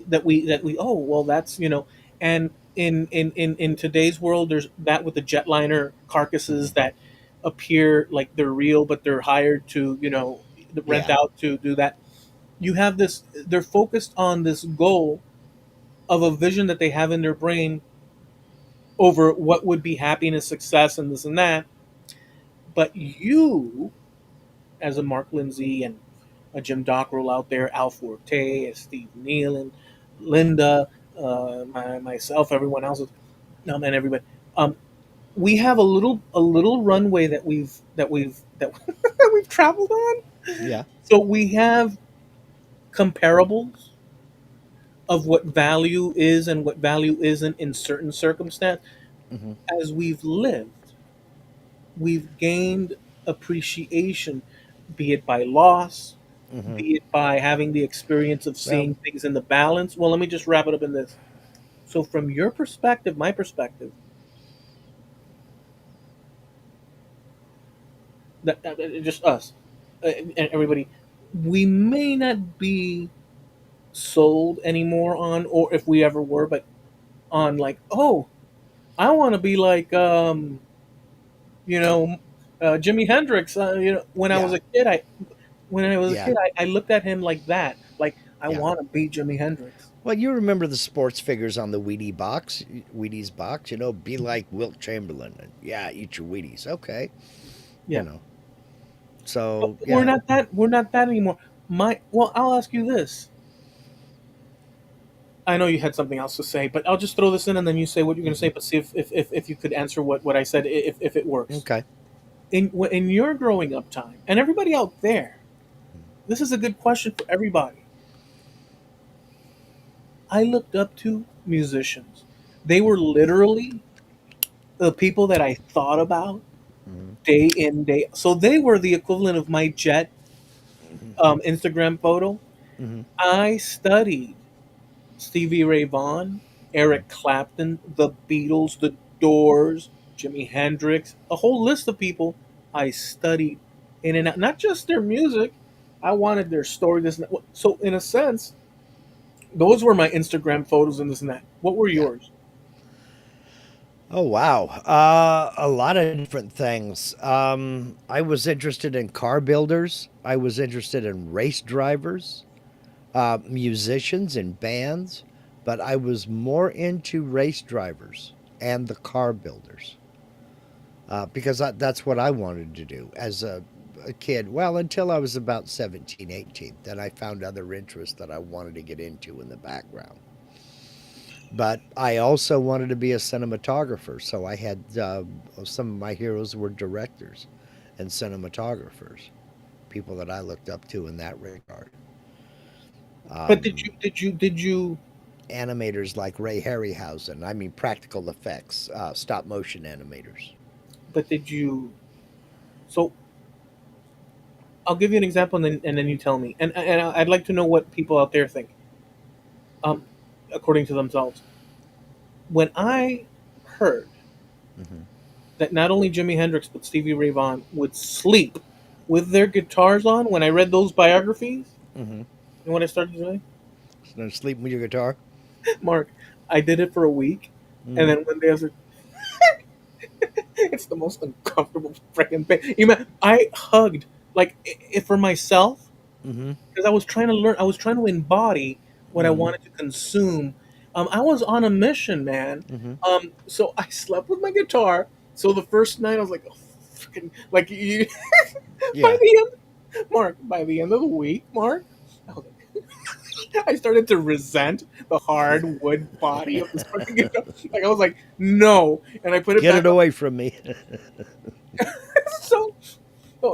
that we oh well that's and in today's world there's that with the jetliner Mm-hmm. carcasses that appear like they're real but they're hired to rent Yeah. out to do that. You have this, they're focused on this goal of a vision that they have in their brain over what would be happiness, success, and this and that. But you, as a Mark Lindsay and a Jim Dockrell out there, Al Forte, and Steve Nealon, Linda, myself, everyone else, and everybody. Um, we have a little runway that we've traveled on. Yeah. So we have comparables of what value is and what value isn't in certain circumstance. Mm-hmm. As we've lived, we've gained appreciation, be it by loss, Mm-hmm. be it by having the experience of Well, seeing things in the balance. Well, let me just wrap it up in this. So, from your perspective, my perspective, just us, and everybody, we may not be sold anymore on, or if we ever were, but on like, oh, I want to be like, you know, Jimi Hendrix. When I was yeah. a kid, Yeah. I looked at him like that, like I Yeah. want to be Jimi Hendrix. Well, you remember the sports figures on the Wheaties box, be like Wilt Chamberlain. And, yeah, eat your Wheaties. Okay. You Yeah, know. but So, we're yeah. not that. We're not that anymore. Well, I'll ask you this. I know you had something else to say, but I'll just throw this in, and then you say what you're going to Hmm. say. But see if you could answer what I said, if it works. Okay. In your growing up time, and everybody out there, this is a good question for everybody. I looked up to musicians. They were literally the people that I thought about Hmm. day in day. So they were the equivalent of my jet Hmm. Instagram photo. Hmm. I studied Stevie Ray Vaughan, Eric Clapton, the Beatles, the Doors, Jimi Hendrix, a whole list of people I studied in and out. Not just their music, I wanted their story. This and that. So in a sense, those were my Instagram photos and this and that. What were Yeah. yours? Oh, wow. A lot of different things. I was interested in car builders. I was interested in race drivers, musicians and bands, but I was more into race drivers and the car builders because that's what I wanted to do as a kid. Well, until I was about 17, 18. Then I found other interests that I wanted to get into in the background. But I also wanted to be a cinematographer, so I had some of my heroes were directors and cinematographers, people that I looked up to in that regard. But Um, did you? Animators like Ray Harryhausen, I mean practical effects, stop motion animators. But did you? So I'll give you an example, and then you tell me. And I'd like to know what people out there think, um, according to themselves. When I heard Hmm. that not only Jimi Hendrix but Stevie Ray Vaughan would sleep with their guitars on, when I read those biographies, Hmm. and what I started doing, So sleeping with your guitar. Mark, I did it for a week, and Hmm. then one day I was like, it's the most uncomfortable freaking thing. I hugged like for myself Hmm. because I was trying to learn. I was trying to embody what I Hmm. wanted to consume. I was on a mission, man. Hmm. So I slept with my guitar. So the first night I was like, oh, freaking, like you, by Yeah. the end, Mark, by the end of the week, Mark, I was like, I started to resent the hard wood body of this fucking guitar. Like I was like, no, and I put it Get back it on. away from me. So,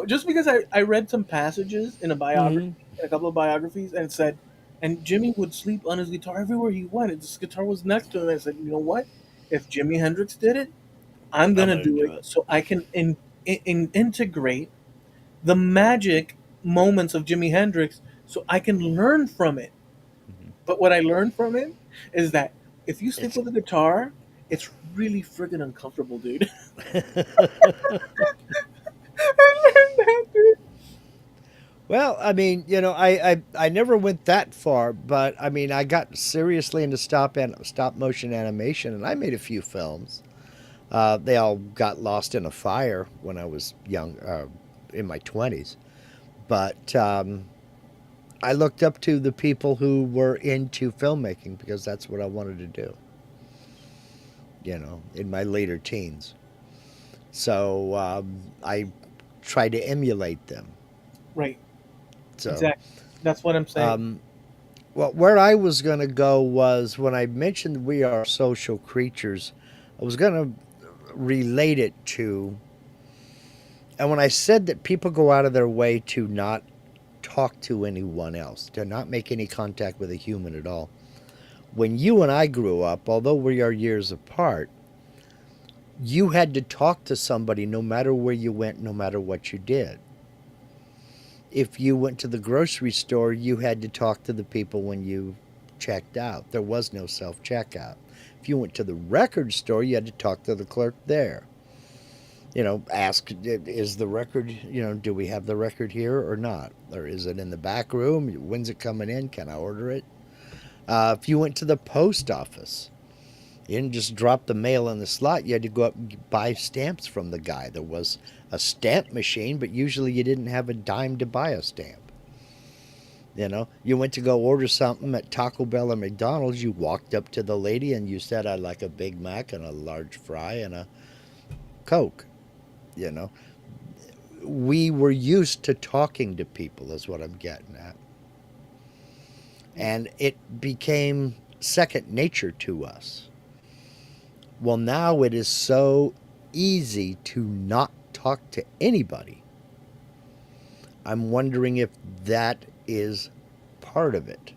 just because I read some passages in a biography, Hmm. in a couple of biographies, and it said, and Jimmy would sleep on his guitar everywhere he went. And this guitar was next to him. And I said, you know what? If Jimi Hendrix did it, I'm I'm gonna gonna do do it it. so I can integrate the magic moments of Jimi Hendrix, so I can learn from it. Mhm. But what I learned from it is that if you sleep It's with a guitar, it's really friggin' uncomfortable, dude. I learned that, dude. well, I mean, I never went that far, but I mean, I got seriously into stop motion animation, and I made a few films. They all got lost in a fire when I was young, in my 20s. But I looked up to the people who were into filmmaking because that's what I wanted to do, in my later teens. So I tried to emulate them. Right, So, exactly. That's what I'm saying. um, well, where I was going to go was when I mentioned we are social creatures, I was going to relate it to, and when I said that people go out of their way to not talk to anyone else, to not make any contact with a human at all. When you and I grew up, although we are years apart, you had to talk to somebody no matter where you went, no matter what you did. If you went to the grocery store, you had to talk to the people when you checked out. There was no self checkout. If you went to the record store, you had to talk to the clerk there. Ask, is the record, do we have the record here or not? Or is it in the back room? When's it coming in? Can I order it? If you went to the post office, you didn't just drop the mail in the slot. You had to go up and buy stamps from the guy. There was a stamp machine, but usually you didn't have a dime to buy a stamp. You went to go order something at Taco Bell or McDonald's. You walked up to the lady and you said, I'd like a Big Mac and a large fry and a Coke. You know, we were used to talking to people, is what I'm getting at. And it became second nature to us. Well, now it is so easy to not talk to anybody. I'm wondering if that is part of it,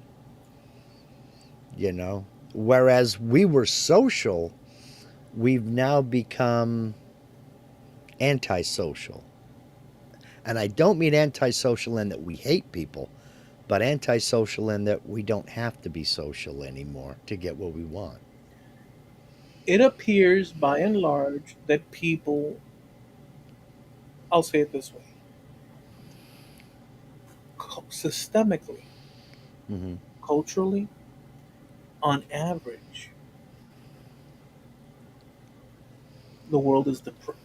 you know? Whereas we were social, we've now become antisocial. And I don't mean antisocial in that we hate people, but antisocial in that we don't have to be social anymore to get what we want. It appears by and large that people, I'll say it this way, systemically, Hmm. culturally, on average,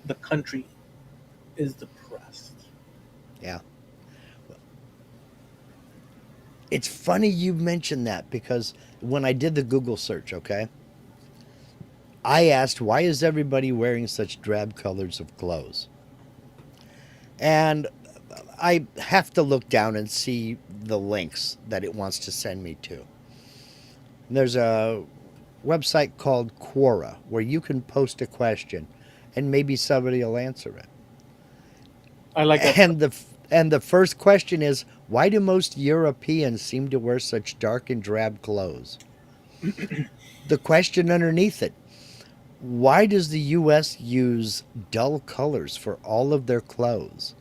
the country is depressed. Yeah. It's funny you mentioned that because when I did the Google search, okay, I asked, why is everybody wearing such drab colors of clothes? And I have to look down and see the links that it wants to send me to. And there's a website called Quora where you can post a question and maybe somebody will answer it. I like that. And the first question is, why do most Europeans seem to wear such dark and drab clothes? The question underneath it, why does the US use dull colors for all of their clothes?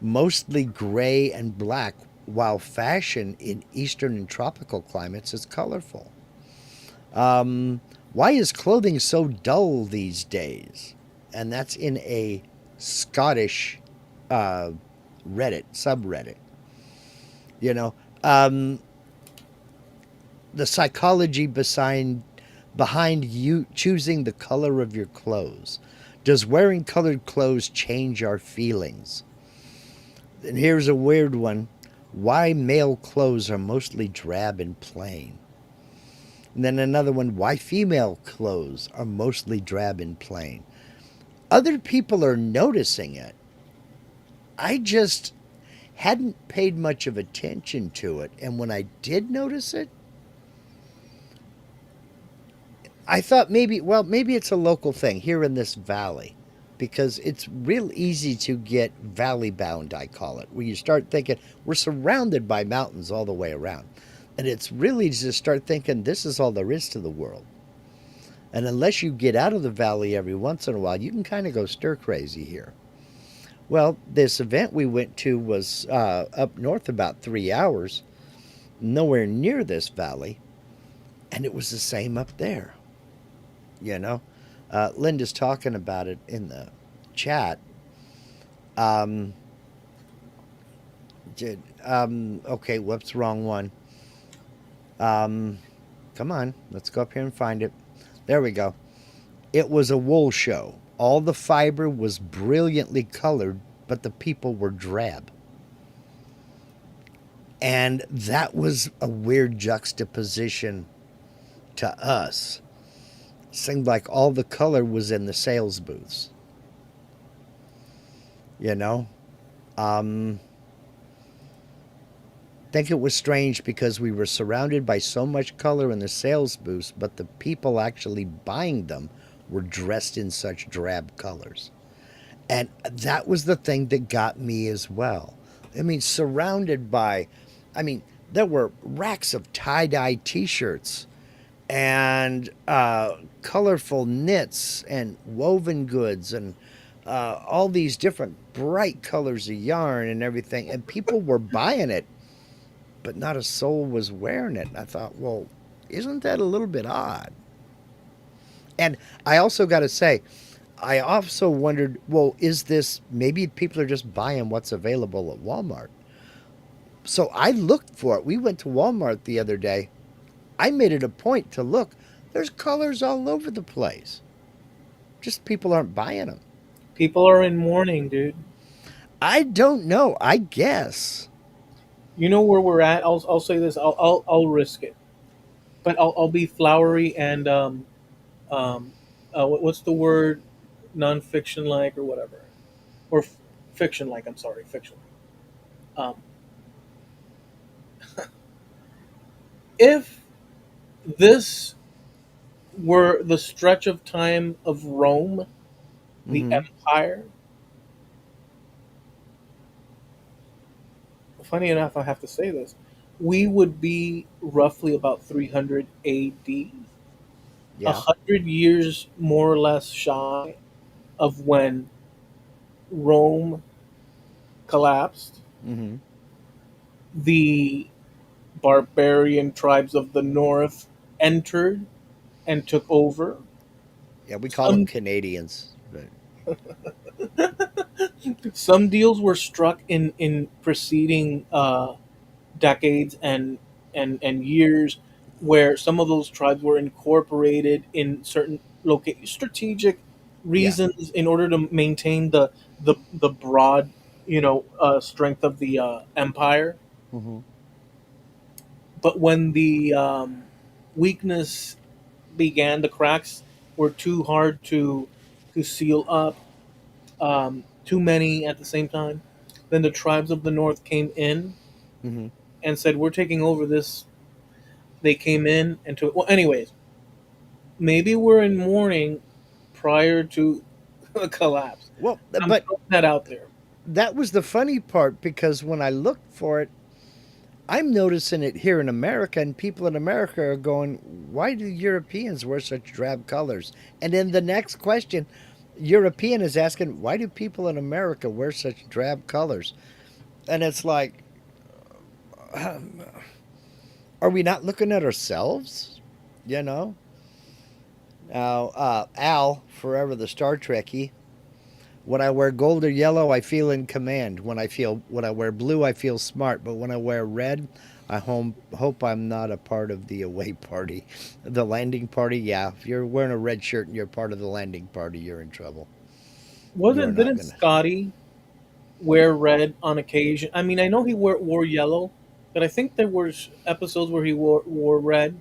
Mostly gray and black, while fashion in eastern and tropical climates is colorful. Why is clothing so dull these days? And that's in a Scottish uh, Reddit, subreddit. You know, um, the psychology behind you choosing the color of your clothes. Does wearing colored clothes change our feelings? And here's a weird one. Why male clothes are mostly drab and plain. And then another one, why female clothes are mostly drab and plain. Other people are noticing it. I just hadn't paid much of attention to it. And when I did notice it, I thought maybe it's a local thing here in this valley because it's real easy to get valley bound, I call it, where you start thinking we're surrounded by mountains all the way around. And it's really easy to start thinking this is all there is to the world. And unless you get out of the valley every once in a while, you can kind of go stir crazy here. Well, this event we went to was up north about 3 hours, nowhere near this valley, and it was the same up there. You know, Linda's talking about it in the chat. Um, okay, whoops, wrong one. Um, come on, let's go up here and find it. There we go. It was a wool show. All the fiber was brilliantly colored, but the people were drab. And that was a weird juxtaposition to us. Seemed like all the color was in the sales booths. You know? I think it was strange because we were surrounded by so much color in the sales booths, but the people actually buying them were dressed in such drab colors. And that was the thing that got me as well. I mean, surrounded by, I mean, there were racks of tie dye t shirts and colorful knits and woven goods and all these different bright colors of yarn and everything. And people were buying it, but not a soul was wearing it. And I thought, well, isn't that a little bit odd? And I also got to say, I also wondered, well, is this maybe people are just buying what's available at Walmart? So I looked for it. We went to Walmart the other day. I made it a point to look. There's colors all over the place. Just people aren't buying them. People are in mourning, dude. I don't know. I guess. You know where we're at. I'll say this. I'll risk it, but I'll be flowery and um what's the word, nonfiction like or whatever, or fiction like. I'm sorry, fiction. Um, if this were the stretch of time of Rome, the Mm-hmm. empire. Funny enough, I have to say this. We would be roughly about 300 AD, a Yeah. 100 years more or less shy of when Rome collapsed. Mm-hmm. The barbarian tribes of the north entered and took over. Yeah, we call them Some Canadians. But some deals were struck in preceding decades and years, where some of those tribes were incorporated in certain strategic yeah. reasons in order to maintain the broad strength of the empire. Mm-hmm. But when the weakness began, the cracks were too hard to seal up, too many at the same time. Then the tribes of the north came in Mm-hmm. and said, "We're taking over this." They came in and took. Well, anyways, maybe we're in mourning prior to a collapse. Well, I'm but throwing that out there. that was the funny part because when I looked for it, I'm noticing it here in America, and people in America are going, why do Europeans wear such drab colors? And then the next question, European is asking, why do people in America wear such drab colors? And it's like, are we not looking at ourselves? You know? Now, Al, forever the Star Trekkie, when I wear gold or yellow, I feel in command. When I wear blue, I feel smart. But when I wear red, hope I'm not a part of the away party, the landing party. Yeah, if you're wearing a red shirt and you're part of the landing party, you're in trouble. You're Wasn't not didn't gonna. Scotty wear red on occasion? I mean, I know he wore yellow, but I think there were episodes where he wore red,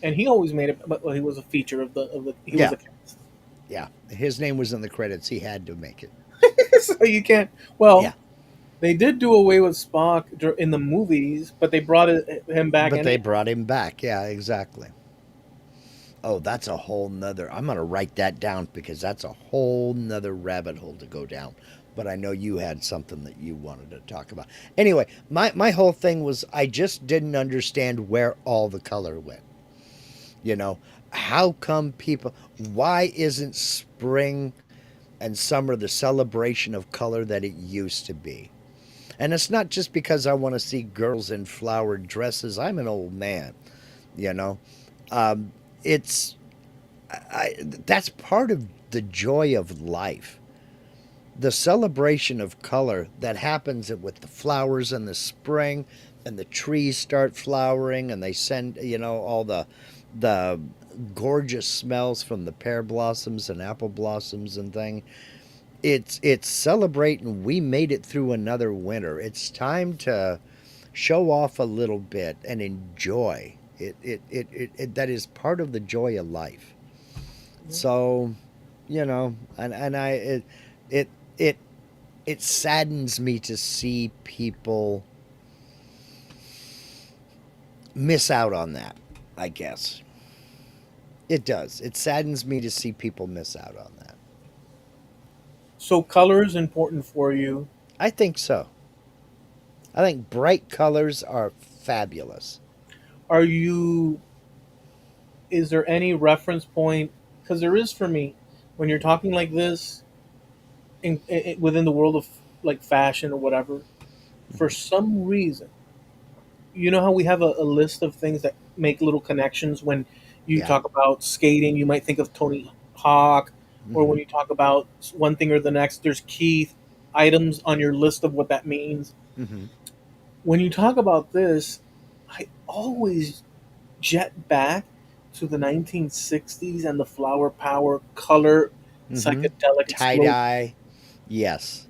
and he always made it. But well, he was a feature of the. He was Yeah, a cast, yeah. His name was in the credits. He had to make it. so you can't. Well, Yeah, they did do away with Spock in the movies, but they brought him back but they anyway. brought him back. Yeah, exactly. Oh, that's a whole nother. I'm gonna write that down because that's a whole nother rabbit hole to go down. But I know you had something that you wanted to talk about. Anyway, my whole thing was I just didn't understand where all the color went. You know, how come people? Why isn't spring and summer the celebration of color that it used to be? And it's not just because I want to see girls in flowered dresses. I'm an old man, you know. Um, it's that's part of the joy of life. The celebration of color that happens with the flowers in the spring and the trees start flowering and they send, all the gorgeous smells from the pear blossoms and apple blossoms and thing. It's celebrating we made it through another winter. It's time to show off a little bit and enjoy. That is part of the joy of life. So, and it it it saddens me to see people miss out on that, I guess. It does. It saddens me to see people miss out on that. So color is important for you. I think so. I think bright colors are fabulous. Are you? Is there any reference point? Because there is for me when you're talking like this within the world of like fashion or whatever. For some reason, you know how we have a list of things that make little connections when you Yeah. talk about skating, you might think of Tony Hawk, or Hmm. when you talk about one thing or the next, there's key items on your list of what that means. Hmm. When you talk about this, I always jet back to the 1960s and the flower power color Hmm. psychedelic Tie explosion. dye. Yes.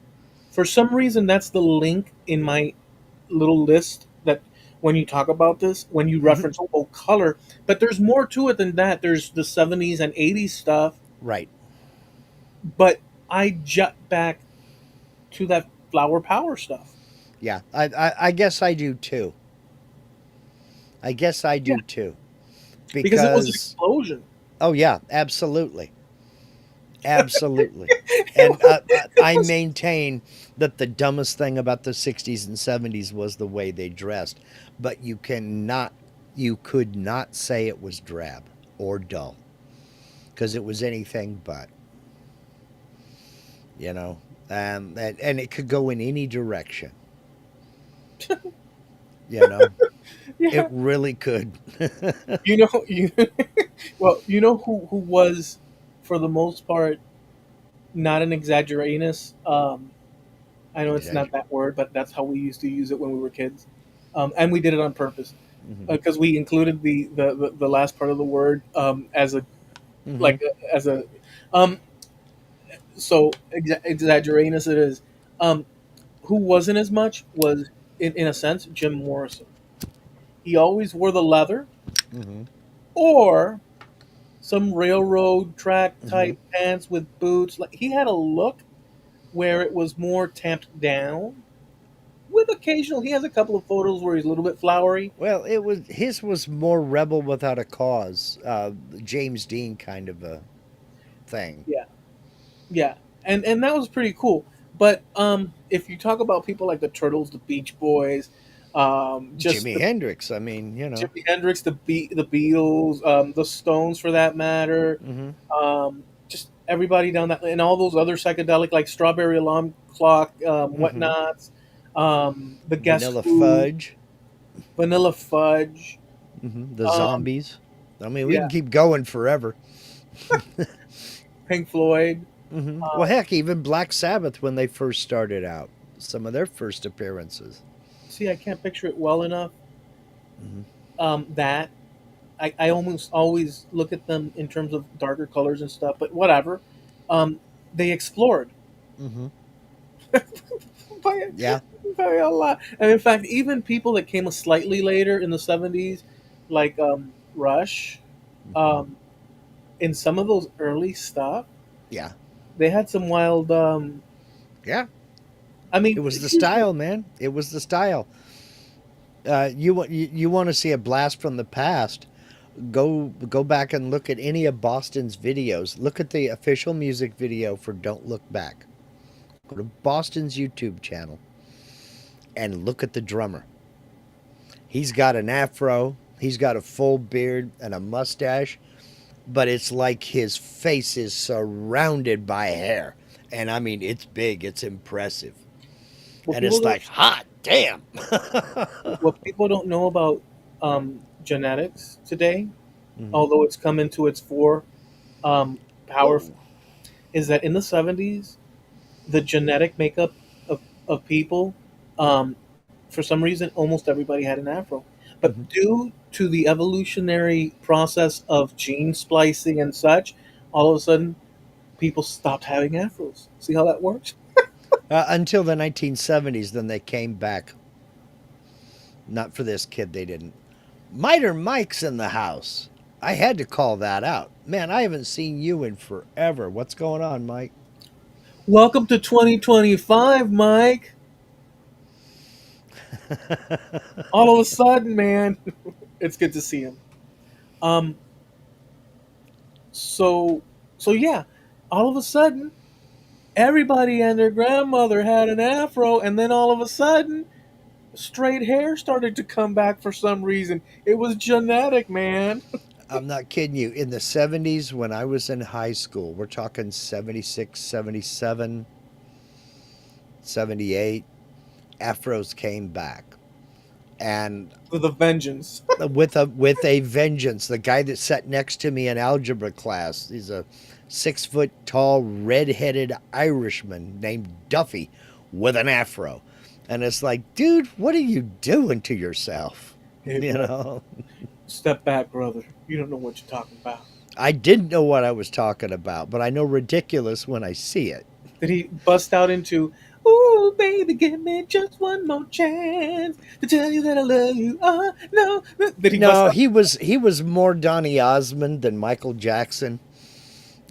For some reason, that's the link in my little list that when you talk about this, when you Hmm. reference color, but there's more to it than that. There's the 70s and 80s stuff, Right. but I jut back to that flower power stuff. Yeah. I guess I do too. I guess I Yeah, do too. because it was an Because, explosion. oh, yeah, absolutely. Absolutely. It And was, it I was maintain that the dumbest thing about the 60s and 70s was the way they dressed. But you could not say it was drab or dull because it was anything but, you know, and it could go in any direction, you know, it yeah. really could. You know, well, you know who was, for the most part, not an exaggeratus. I know it's not that word, but that's how we used to use it when we were kids, and we did it on purpose Hmm. because we included the last part of the word as a Hmm. like as a um, so exaggeratus it is. Um, who wasn't as much was in a sense Jim Morrison. He always wore the leather Hmm. or some railroad track Hmm. type pants with boots. Like he had a look where it was more tamped down. With occasional, he has a couple of photos where he's a little bit flowery. Well, his was more rebel without a cause, James Dean kind of a thing. Yeah, yeah, and that was pretty cool. But if you talk about people like the Turtles, the Beach Boys, just Jimi the Hendrix, I mean, you know. Jimi Hendrix, the Beatles, the Stones for that matter, Hmm. just everybody down that, and all those other psychedelic like Strawberry Alarm Clock, Hmm. whatnots, the Guess Vanilla Who, Fudge. Vanilla Fudge, The um, Zombies. I mean, we can yeah, keep going forever. Pink Floyd. Well, Um, heck, even Black Sabbath when they first started out, some of their first appearances. See, I can't picture it well enough. Hmm. That I almost always look at them in terms of darker colors and stuff, but whatever. Um, they explored Hmm. by, Yeah. by a lot, and in fact, even people that came slightly later in the '70s, like Rush, Hmm. um, in some of those early stuff, Yeah. they had some wild. Yeah. I It mean, was the here's style, man. It was the style. You want to see a blast from the past? Go back and look at any of Boston's videos. Look at the official music video for Don't Look Back. Go to Boston's YouTube channel and look at the drummer. He's got an afro, he's got a full beard and a mustache, but it's like his face is surrounded by hair. And I mean, it's big, it's impressive. What And people it's don't like, hot damn. what people don't know about genetics today, Mhm. although it's come into its fore powerful, Whoa. is that in the 70s, the genetic makeup of people, um, for some reason, almost everybody had an afro. Mhm. But due to the evolutionary process of gene splicing and such, all of a sudden, people stopped having afros. See how that works? Until the 1970s, then they came back. Not for this kid, they didn't. Miter Mike's in the house. I had to call that out. Man, I haven't seen you in forever. What's going on, Mike? Welcome to 2025, Mike. All of a sudden, man, it's good to see him. Um, so, so yeah, all of a sudden, everybody and their grandmother had an afro, and then all of a sudden, straight hair started to come back for some reason. It was genetic, man. I'm not kidding you. In the 70s, when I was in high school, we're talking 76, 77, 78, afros came back. And With a vengeance. with a vengeance. The guy that sat next to me in algebra class, he's a 6 foot tall, red-headed Irishman named Duffy with an afro. And it's like, dude, what are you doing to yourself? Hey, You bro, know, step back, brother. You don't know what you're talking about. I didn't know what I was talking about, but I know ridiculous when I see it. Did he bust out into, "Ooh, baby, give me just one more chance to tell you that I love you"? Oh no! Did he bust No, out? he was more Donny Osmond than Michael Jackson.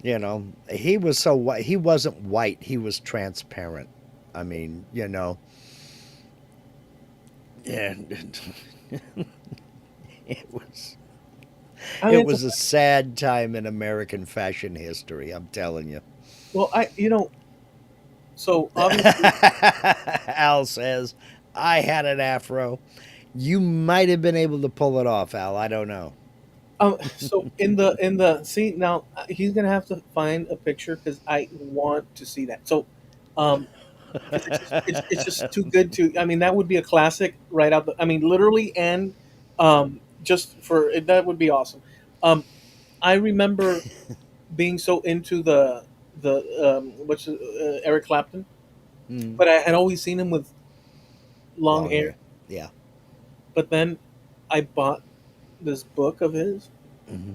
You know, he was so white. He wasn't white. He was transparent. I mean, yeah, it was I mean, it it's a, was a sad time in American fashion history. I'm telling you. well, so obviously, Al says I had an afro. You might have been able to pull it off, Al. I don't know. so in the see now, he's gonna have to find a picture because I want to see that. So, um, because it's just too good to. I mean, that would be a classic right out. I mean, literally, and just for that would be awesome. Um, I remember being so into the what's Eric Clapton, Mm, but I had always seen him with long long hair. hair. Yeah. But then I bought this book of his Hmm.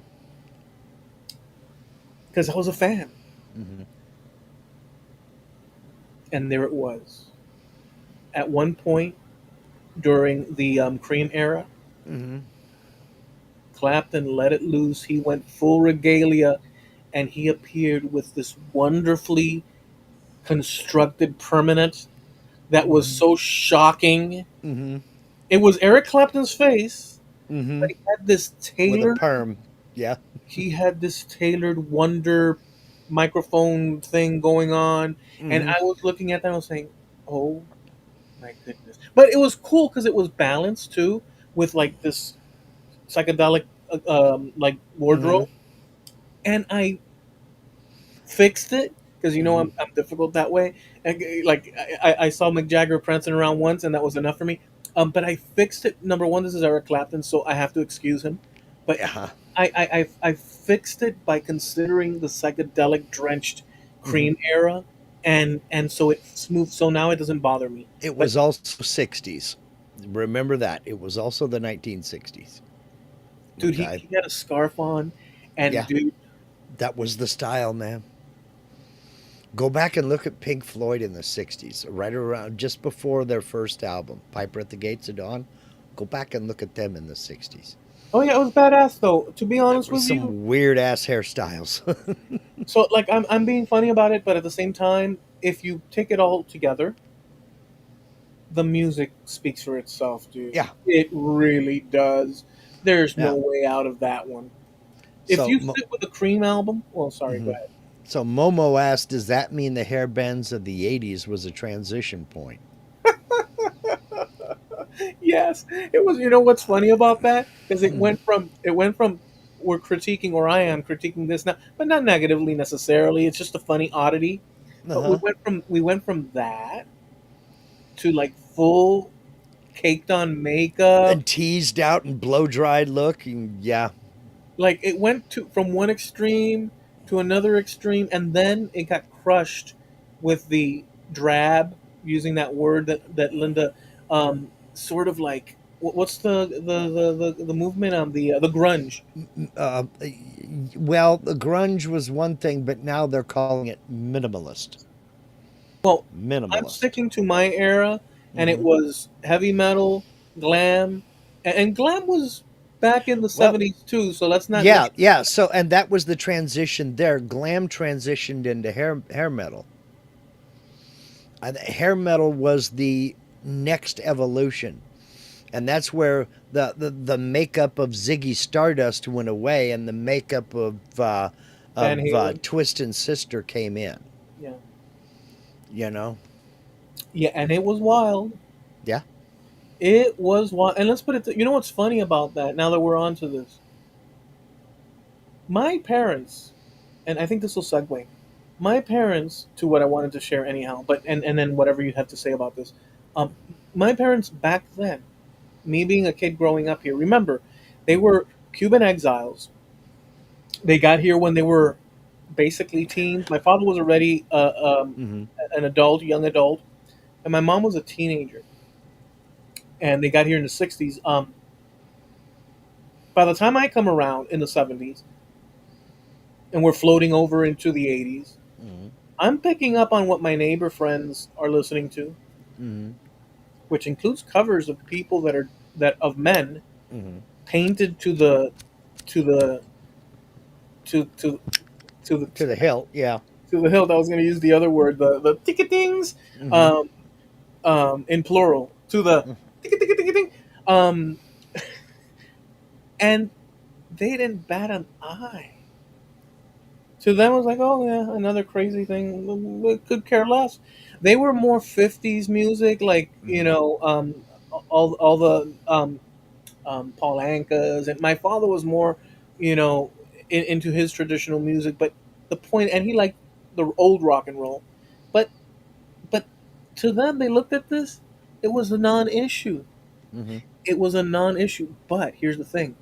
because I was a fan, Hmm. and there it was. At one point during the Cream era, Hmm. Clapton let it loose. He went full regalia, and he appeared with this wonderfully constructed permanent that was Hmm. so shocking. Hmm. It was Eric Clapton's face, Hmm. but he had this With a tailored. perm. Yeah. He had this tailored wonder microphone thing going on, and Hmm. I was looking at that and I was saying, "Oh my goodness!" But it was cool because it was balanced too, with like this psychedelic like Hmm. wardrobe, and I fixed it because Hmm. I'm difficult that way. And, like I saw Mick Jagger prancing around once, and that was enough for me. But I fixed it. Number one, this is Eric Clapton, so I have to excuse him. But Yeah. I fixed it by considering the psychedelic drenched Hmm. cream era, and so it's smooth. So now it doesn't bother me. It But was also 60s. Remember that. It was also the 1960s. dude, he, Okay. he had a scarf on, and Yeah. dude, That was the style, man. Go back and look at Pink Floyd in the 60s, right around just before their first album, Piper at the Gates of Dawn. Go back and look at them in the 60s. oh yeah, it was badass though. To be There honest were with you, some weird ass hairstyles. so like I'm being funny about it, but at the same time, if you take it all together, the music speaks for itself, dude. Yeah. It really does. There's no Yeah. way out of that one. If So, you sit with the Cream album, well, sorry, go mhm. ahead. So Momo asked, "Does that mean the hair bands of the '80s was a transition point?" Yes, it was. You know what's funny about that? Because Mhm. it went from we're critiquing, or I am critiquing this now, but not negatively necessarily. It's just a funny oddity. Uh But huh. we went from that to like full caked on makeup. And teased out and blow dried look. And yeah. Like it went to from one extreme to another extreme, and then it got crushed with the drab, using that word that Linda, sort of like what's the movement on the grunge. Uh, well, the grunge was one thing, but now they're calling it minimalist. Well, I'm Minimalist. sticking to my era, and it Hmm. was heavy metal, glam, and glam was back in the Well, '70s too. So let's not yeah, name. yeah. So, and that was the transition there. Glam transitioned into hair metal. Hair metal was the next evolution, and that's where the makeup of Ziggy Stardust went away, and the makeup Van of Halen. Twist and Sister came in. Yeah, You know, yeah, and it was wild. yeah. It was wild. And let's put it. You know what's funny about that? Now that we're on to this, my parents, and I think this will segue. My parents to what I wanted to share anyhow. But and then whatever you have to say about this. Um, my parents back then, me being a kid growing up here, remember, they Hmm. were Cuban exiles. They got here when they were basically teens. My father was already Hmm. an adult, young adult, and my mom was a teenager. And they got here in the '60s. By the time I come around in the '70s, and we're floating over into the '80s, Hmm. I'm picking up on what my neighbor friends are listening to, Hmm. which includes covers of people that of men Hmm. painted to the to to the To the hilt, yeah. to the hilt. I was going to use the other word, the ticketings, Hmm. um, in plural, to the ticketing, um, and they didn't bat an eye. To them, it was like, oh yeah, another crazy thing. Could care less. They were more '50s music, like Hmm. all the Paul Ankas, and my father was more, you know, into his traditional music. But the point, and he liked the old rock and roll, but but to them, they looked at this. It was a non-issue. Hmm. It was a non-issue. But here's the thing: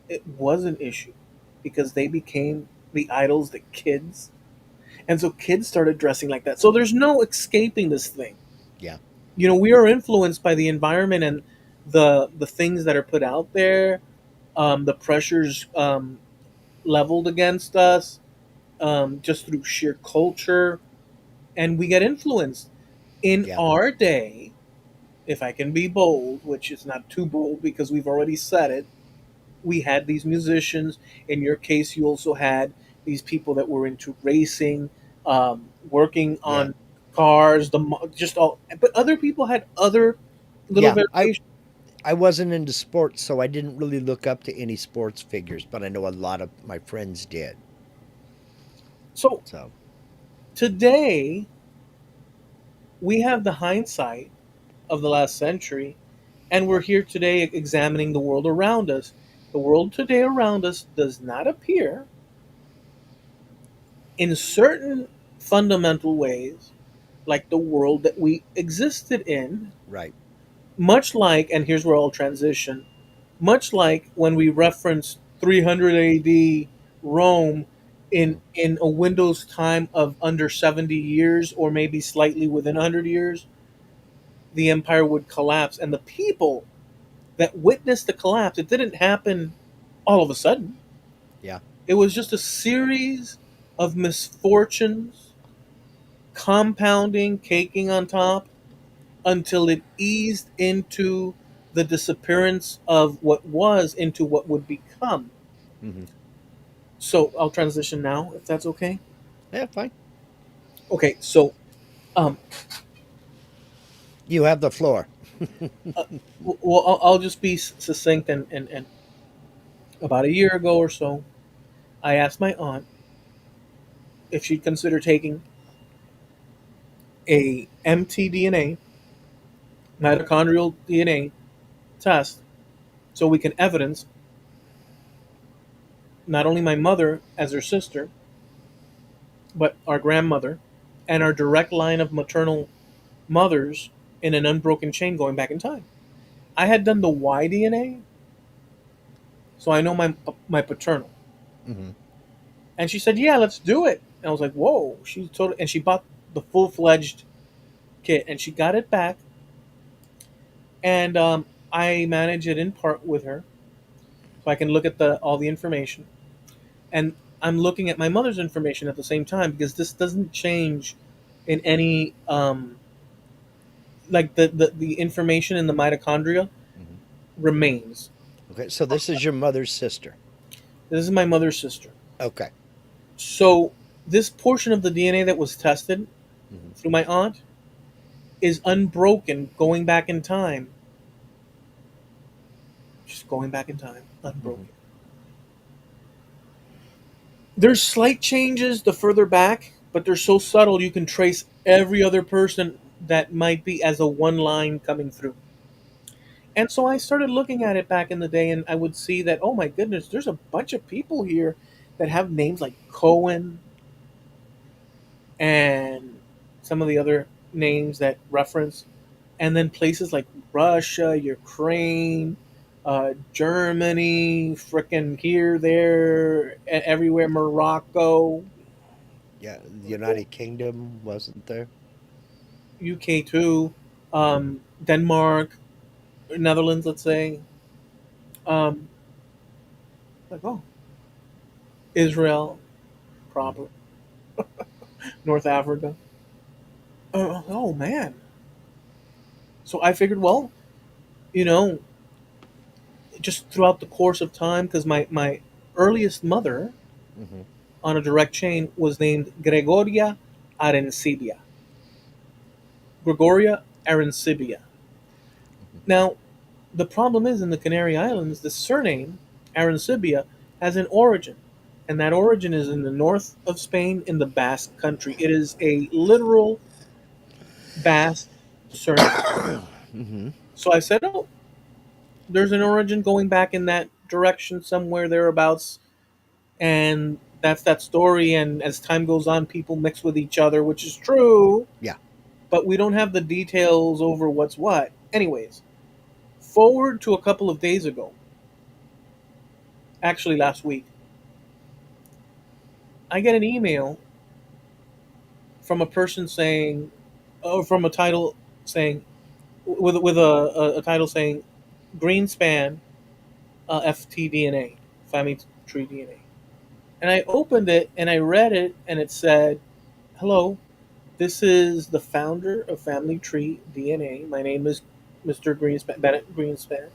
it was an issue because they became the idols that kids. And so kids started dressing like that. So there's no escaping this thing. Yeah. You know, we are influenced by the environment and the things that are put out there, the pressures leveled against us, just through sheer culture, and we get influenced. In Yeah. our day, if I can be bold, which is not too bold because we've already said it, we had these musicians. In your case, you also had these people that were into racing, working Yeah. on cars, just all. But other people had other little Yeah. variations. I wasn't into sports, so I didn't really look up to any sports figures, but I know a lot of my friends did. So So, today we have the hindsight of the last century, and we're yep. here today examining the world around us. The world today around us does not appear, in certain fundamental ways, like the world that we existed in. Right. Much like, and here's where I'll transition, much like when we reference 300 AD Rome, Hmm. in a Windows time of under 70 years, or maybe slightly within 100 years, the empire would collapse. And the people that witnessed the collapse, it didn't happen all of a sudden. Yeah. It was just a series of misfortunes, compounding, caking on top, until it eased into the disappearance of what was into what would become. Hmm. So I'll transition now, if that's okay. Yeah, fine. Okay, so um, You have the floor. Uh, well, I'll just be succinct, and about a year ago or so, I asked my aunt if she'd consider taking a mtDNA, mitochondrial DNA test, so we can evidence not only my mother as her sister, but our grandmother and our direct line of maternal mothers in an unbroken chain going back in time. I had done the Y DNA, so I know my paternal. Hmm. And she said, "Yeah, let's do it." And I was like, "Whoa!" She totally, and she bought the full fledged kit, and she got it back, and I manage it in part with her, so I can look at the all the information, and I'm looking at my mother's information at the same time because this doesn't change in any like the information in the mitochondria Hmm. remains. Okay, so this is your mother's sister. This is my mother's sister. Okay. So this portion of the DNA that was tested Hmm. through my aunt is unbroken, going back in time, just going back in time, Hmm. unbroken. There's slight changes the further back, but they're so subtle you can trace every other person that might be as a one line coming through. And so I started looking at it back in the day, and I would see that, oh my goodness, there's a bunch of people here that have names like Cohen and some of the other names that reference, and then places like Russia, Ukraine, Germany, frickin' here, there, everywhere, Morocco, Yeah, the United Kingdom wasn't there. UK too, Denmark, Netherlands, let's say, um, like oh, Israel, Hmm. proper, North Africa. Oh man! So I figured, well, you know, just throughout the course of time, because my earliest mother Hmm. on a direct chain was named Arencibia. Gregoria Arencibia. Now, the problem is in the Canary Islands, the surname Arencibia has an origin, and that origin is in the north of Spain in the Basque country. It is a literal Basque surname. Hmm. So I said, oh, there's an origin going back in that direction somewhere thereabouts, and that's that story. And as time goes on, people mix with each other, which is true, Yeah. but we don't have the details over what's what. Anyways, forward to a couple of days ago, actually last week, I get an email from a person saying, or from a title saying, with a title saying, Greenspan FTDNA, family tree DNA. And I opened it and I read it, and it said, "Hello, this is the founder of Family Tree DNA. My name is Mr. Greenspan, Bennett Greenspan,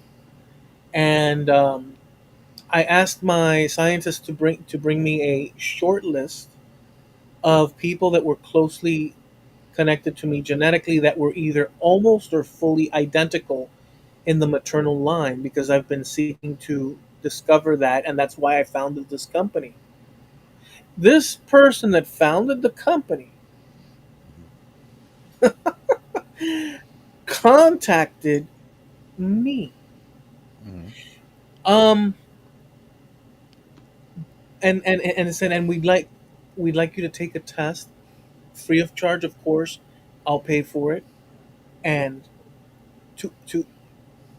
and I asked my scientist to bring me a short list of people that were closely connected to me genetically that were either almost or fully identical in the maternal line because I've been seeking to discover that, and that's why I founded this company. This person that founded the company contacted me, Hmm. um, and said, and we'd like you to take a test, free of charge, of course. I'll pay for it, and to to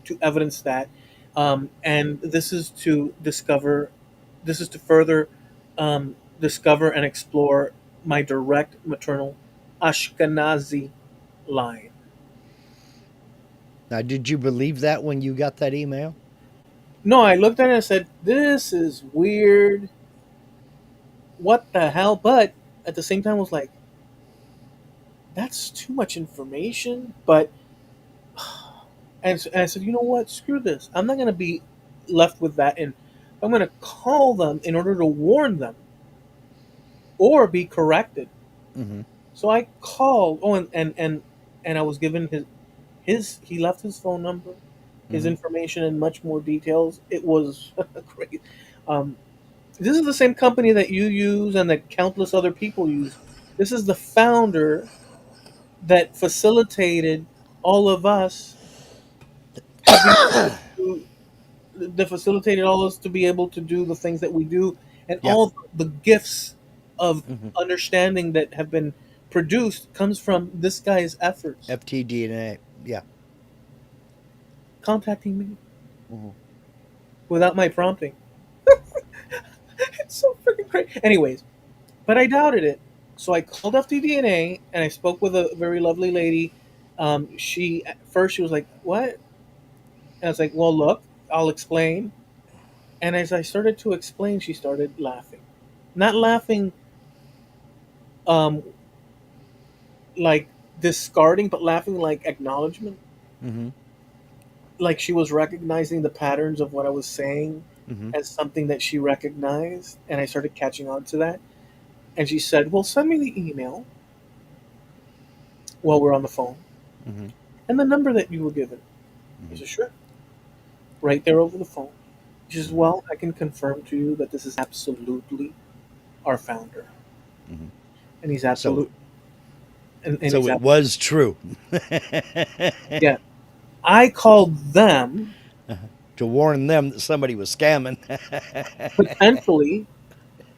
to evidence that, and this is to further discover and explore my direct maternal Ashkenazi line. Now, did you believe that when you got that email? No, I looked at it and said, "This is weird. What the hell?" But at the same time, I was like, "That's too much information." But and I said, "You know what? Screw this. I'm not going to be left with that, and I'm going to call them in order to warn them or be corrected." Hmm. So I called. Oh, and I was given He left his phone number, his Mm-hmm. information, and much more details. It was great. Um, this is the same company that you use and that countless other people use. This is the founder that facilitated all of us having to, that facilitated all of us to be able to do the things that we do, and Yeah. all the gifts of Mm-hmm. understanding that have been produced comes from this guy's efforts, FTDNA. Yeah. contacting me Mm-hmm. without my prompting. It's so freaking great. Anyways, but I doubted it. So I called FTDNA and I spoke with a very lovely lady. She at first she was like, "What?" And I was like, "Well, look, I'll explain." And as I started to explain, she started laughing. Not laughing um, like discarding, but laughing like acknowledgement. Mm-hmm. Like she was recognizing the patterns of what I was saying Mm-hmm. as something that she recognized. And I started catching on to that. And she said, "Well, send me the email while we're on the phone Mm-hmm. and the number that you were given." I Mm-hmm. said, "Sure." Right there over the phone. She says, Mm-hmm. "Well, I can confirm to you that this is absolutely our founder. Mm-hmm. And he's So absolute. And so he's it absolute. was true. Yeah. I called them To warn them that somebody was scamming. potentially,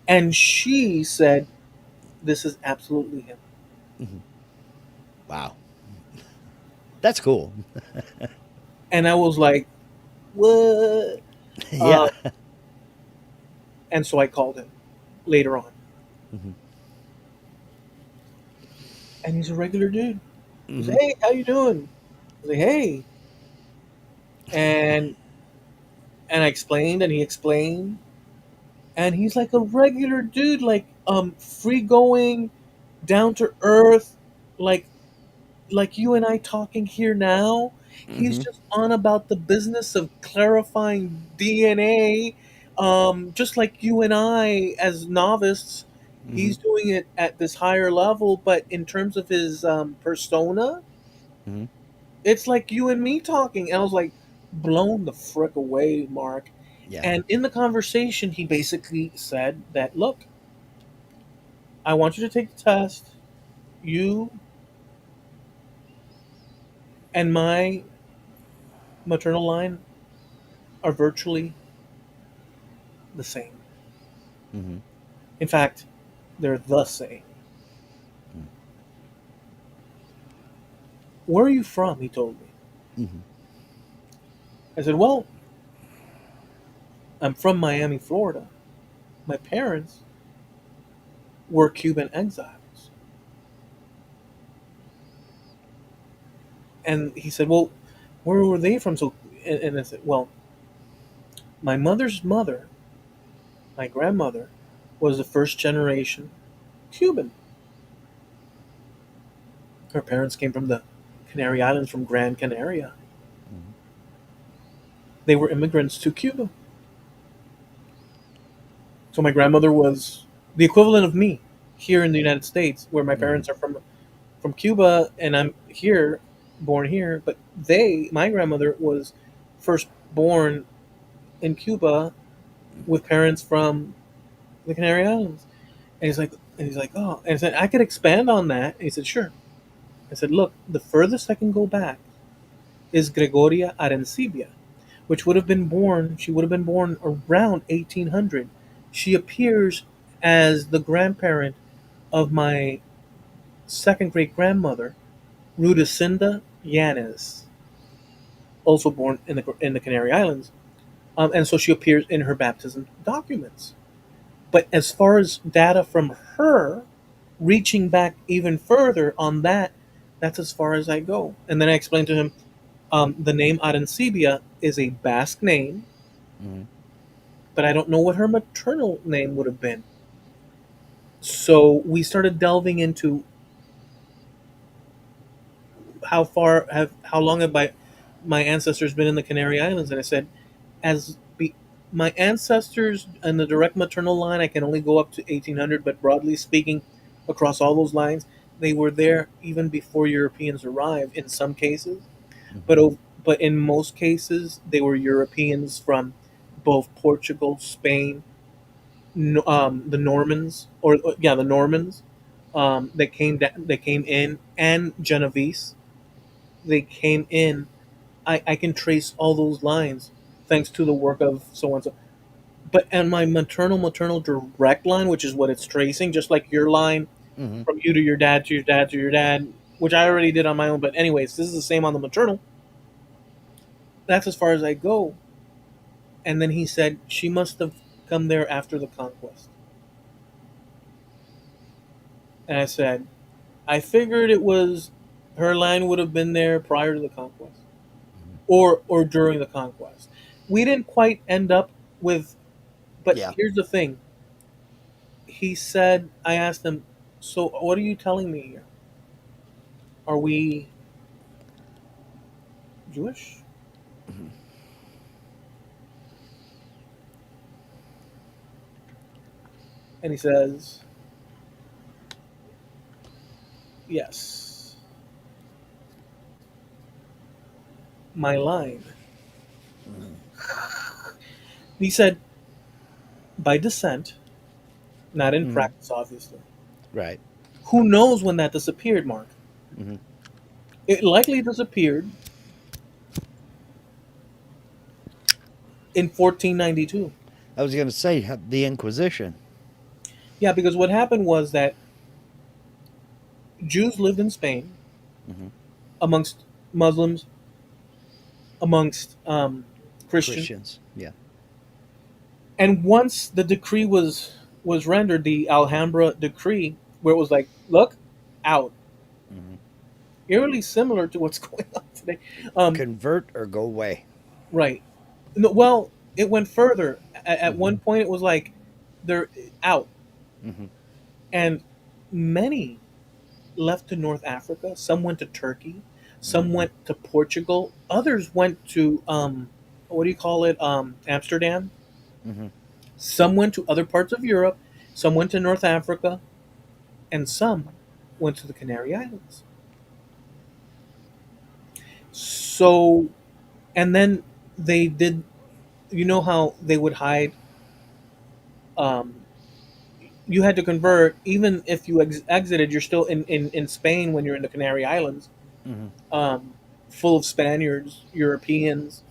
and she said, this is absolutely him." Wow. That's cool. And I was like, what? Uh, Yeah. and so I called him later on. Mm-hmm. And he's a regular dude. He's Mm-hmm. like, "Hey, how you doing?" I was like, "Hey." And I explained and he explained. And he's like a regular dude, like free going, down to earth, like you and I talking here now. He's Mm-hmm. just on about the business of clarifying DNA, just like you and I as novices. Mm-hmm. He's doing it at this higher level, but in terms of his persona, Mm-hmm. it's like you and me talking. And I was like, blown the frick away, Mark. Yeah. And in the conversation, he basically said that, look, I want you to take the test. You and my maternal line are virtually the same. Mm-hmm. In fact, they're the same. Where are you from? He told me. Mm-hmm. I said, well, I'm from Miami, Florida. My parents were Cuban exiles. And he said, well, where were they from? So, and I said, well, my mother's mother, my grandmother, was the first generation Cuban. Her parents came from the Canary Islands, from Gran Canaria. Mm-hmm. They were immigrants to Cuba. So my grandmother was the equivalent of me here in the United States, where my Mm-hmm. parents are from Cuba, and I'm here, born here. But my grandmother was first born in Cuba with parents from the Canary Islands. And he's like, oh, and I said, I could expand on that. And he said, sure. I said, look, the furthest I can go back is Gregoria Arencibia, which would have been born. She would have been born around 1800. She appears as the grandparent of my second great grandmother, Rudicinda Yanes, also born in the Canary Islands, and so she appears in her baptism documents. But as far as data from her, reaching back even further on that, that's as far as I go. And then I explained to him the name Arencibia is a Basque name, Mm-hmm. but I don't know what her maternal name would have been. So we started delving into how long have my ancestors been in the Canary Islands, and I said, as be, my ancestors in the direct maternal line, I can only go up to 1800, but broadly speaking, across all those lines, they were there even before Europeans arrived in some cases. but but in most cases they were Europeans from both Portugal, Spain, the Normans, or the Normans, they came in, and Genovese, they came in. I can trace all those lines thanks to the work of so and so. But and my maternal direct line, which is what it's tracing, just like your line Mm-hmm. from you to your dad to your dad to your dad, which I already did on my own. But anyways, this is the same on the maternal. That's as far as I go. And then he said she must have come there after the conquest. And I said, I figured it was her line would have been there prior to the conquest, or during the conquest. We didn't quite end up with, but Yeah. here's the thing. He said, I asked him, so what are you telling me here? Are we Jewish? Mhm. And he says, yes. My line. Mhm. He said, by descent, not in Mhm. practice, obviously. Right. Who knows when that disappeared, Mark? Hmm. It likely disappeared in 1492. I was going to say the Inquisition. Yeah, because what happened was that Jews lived in Spain Hmm. amongst Muslims, amongst Christians, Christians. Yeah. and once the decree was rendered, the Alhambra decree, where it was like, look, out, Hmm. eerily similar to what's going on today. Um, Convert or go away. right. No, well, it went further. At Hmm. one point, it was like they're out, Hmm. and many left to North Africa. Some went to Turkey. Some Hmm. went to Portugal. Others went to what do you call it? Amsterdam. Hmm. Some went to other parts of Europe. Some went to North Africa, and some went to the Canary Islands. So, and then they did. You know how they would hide. Um, you had to convert even if you exited. You're still in Spain when you're in the Canary Islands, Hmm. um, full of Spaniards, Europeans.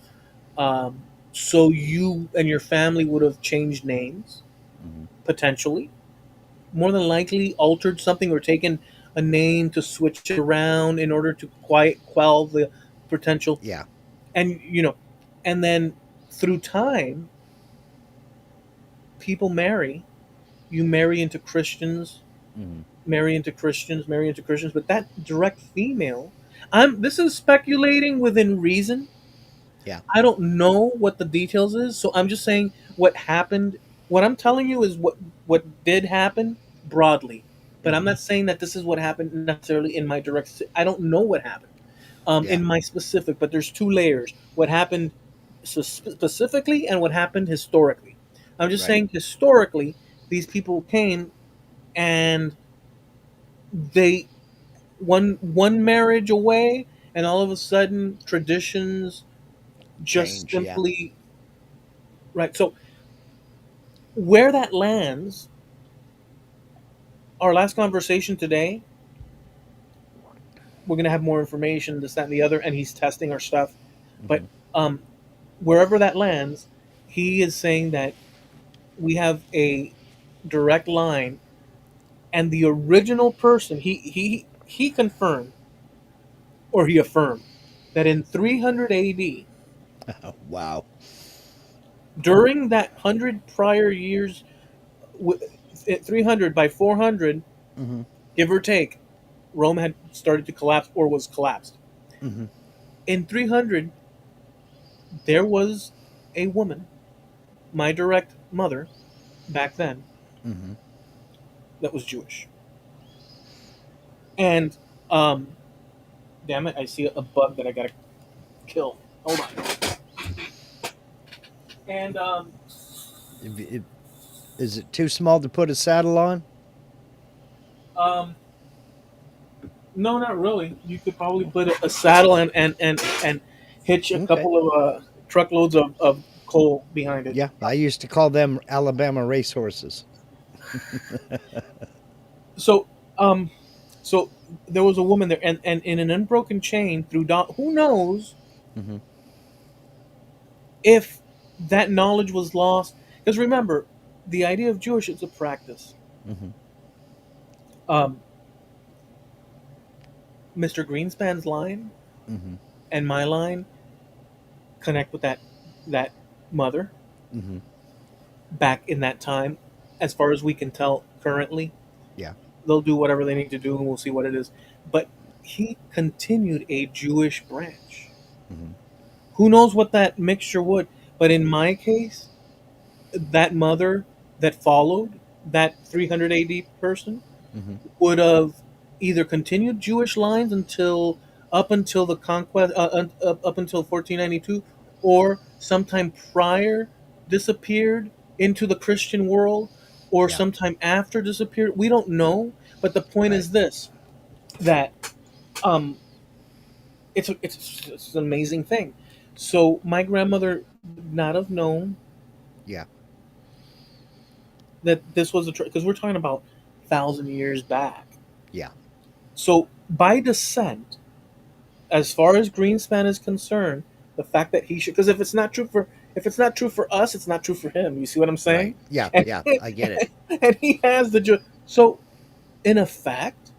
So you and your family would have changed names, Hmm. potentially, more than likely altered something or taken a name to switch it around in order to quell the potential. Yeah. And and then through time, people marry. You marry into Christians, Hmm. marry into Christians. But that direct female, I'm. This is speculating within reason. Yeah. I don't know what the details is, so I'm just saying what happened. What I'm telling you is what did happen broadly, but I'm Hmm. not saying that this is what happened necessarily in my direct. I don't know what happened Yeah. in my specific, but there's two layers: what happened specifically and what happened historically. I'm just Right. saying historically, these people came and they one marriage away, and all of a sudden traditions just Change. Yeah. simply right. So where that lands, our last conversation today, we're going to have more information, this, that, and the other, and he's testing our stuff. But Hmm. um, wherever that lands, he is saying that we have a direct line, and the original person, he confirmed, or he affirmed, that in 300 AD, Oh, wow. during that 100 prior years, at 300 by 400, Hmm. give or take, Rome had started to collapse or was collapsed. Hmm. In 300, there was a woman, my direct mother, back then, Hmm. that was Jewish. And, um, damn it, I see a bug that I gotta kill. Hold on. And, Is it too small to put a saddle on? um, No, not really. You could probably put a saddle and hitch a Okay. couple of truckloads of coal behind it. Yeah, I used to call them Alabama racehorses. So, um, so there was a woman there, and in an unbroken chain through who knows Hmm. if that knowledge was lost. Because remember, the idea of Jewish is a practice. Hmm. Um, Mr. Greenspan's line Hmm. and my line connect with that mother Hmm. back in that time, as far as we can tell currently. Yeah. They'll do whatever they need to do, and we'll see what it is. But he continued a Jewish branch. Hmm. Who knows what that mixture would? But in my case, that mother that followed that 300 AD person Hmm. would have either continued Jewish lines until up until the conquest, up until 1492, or sometime prior disappeared into the Christian world, or Yeah. sometime after disappeared. We don't know, but the point Right. is this: that um, it's an amazing thing. So my grandmother would not have known Yeah. that this was a because we're talking about 1,000 years back. Yeah. So by descent, as far as Greenspan is concerned, the fact that he should, because if it's not true for us, it's not true for him. You see what I'm saying? Right. Yeah. And Yeah. I get it. and he has so in effect,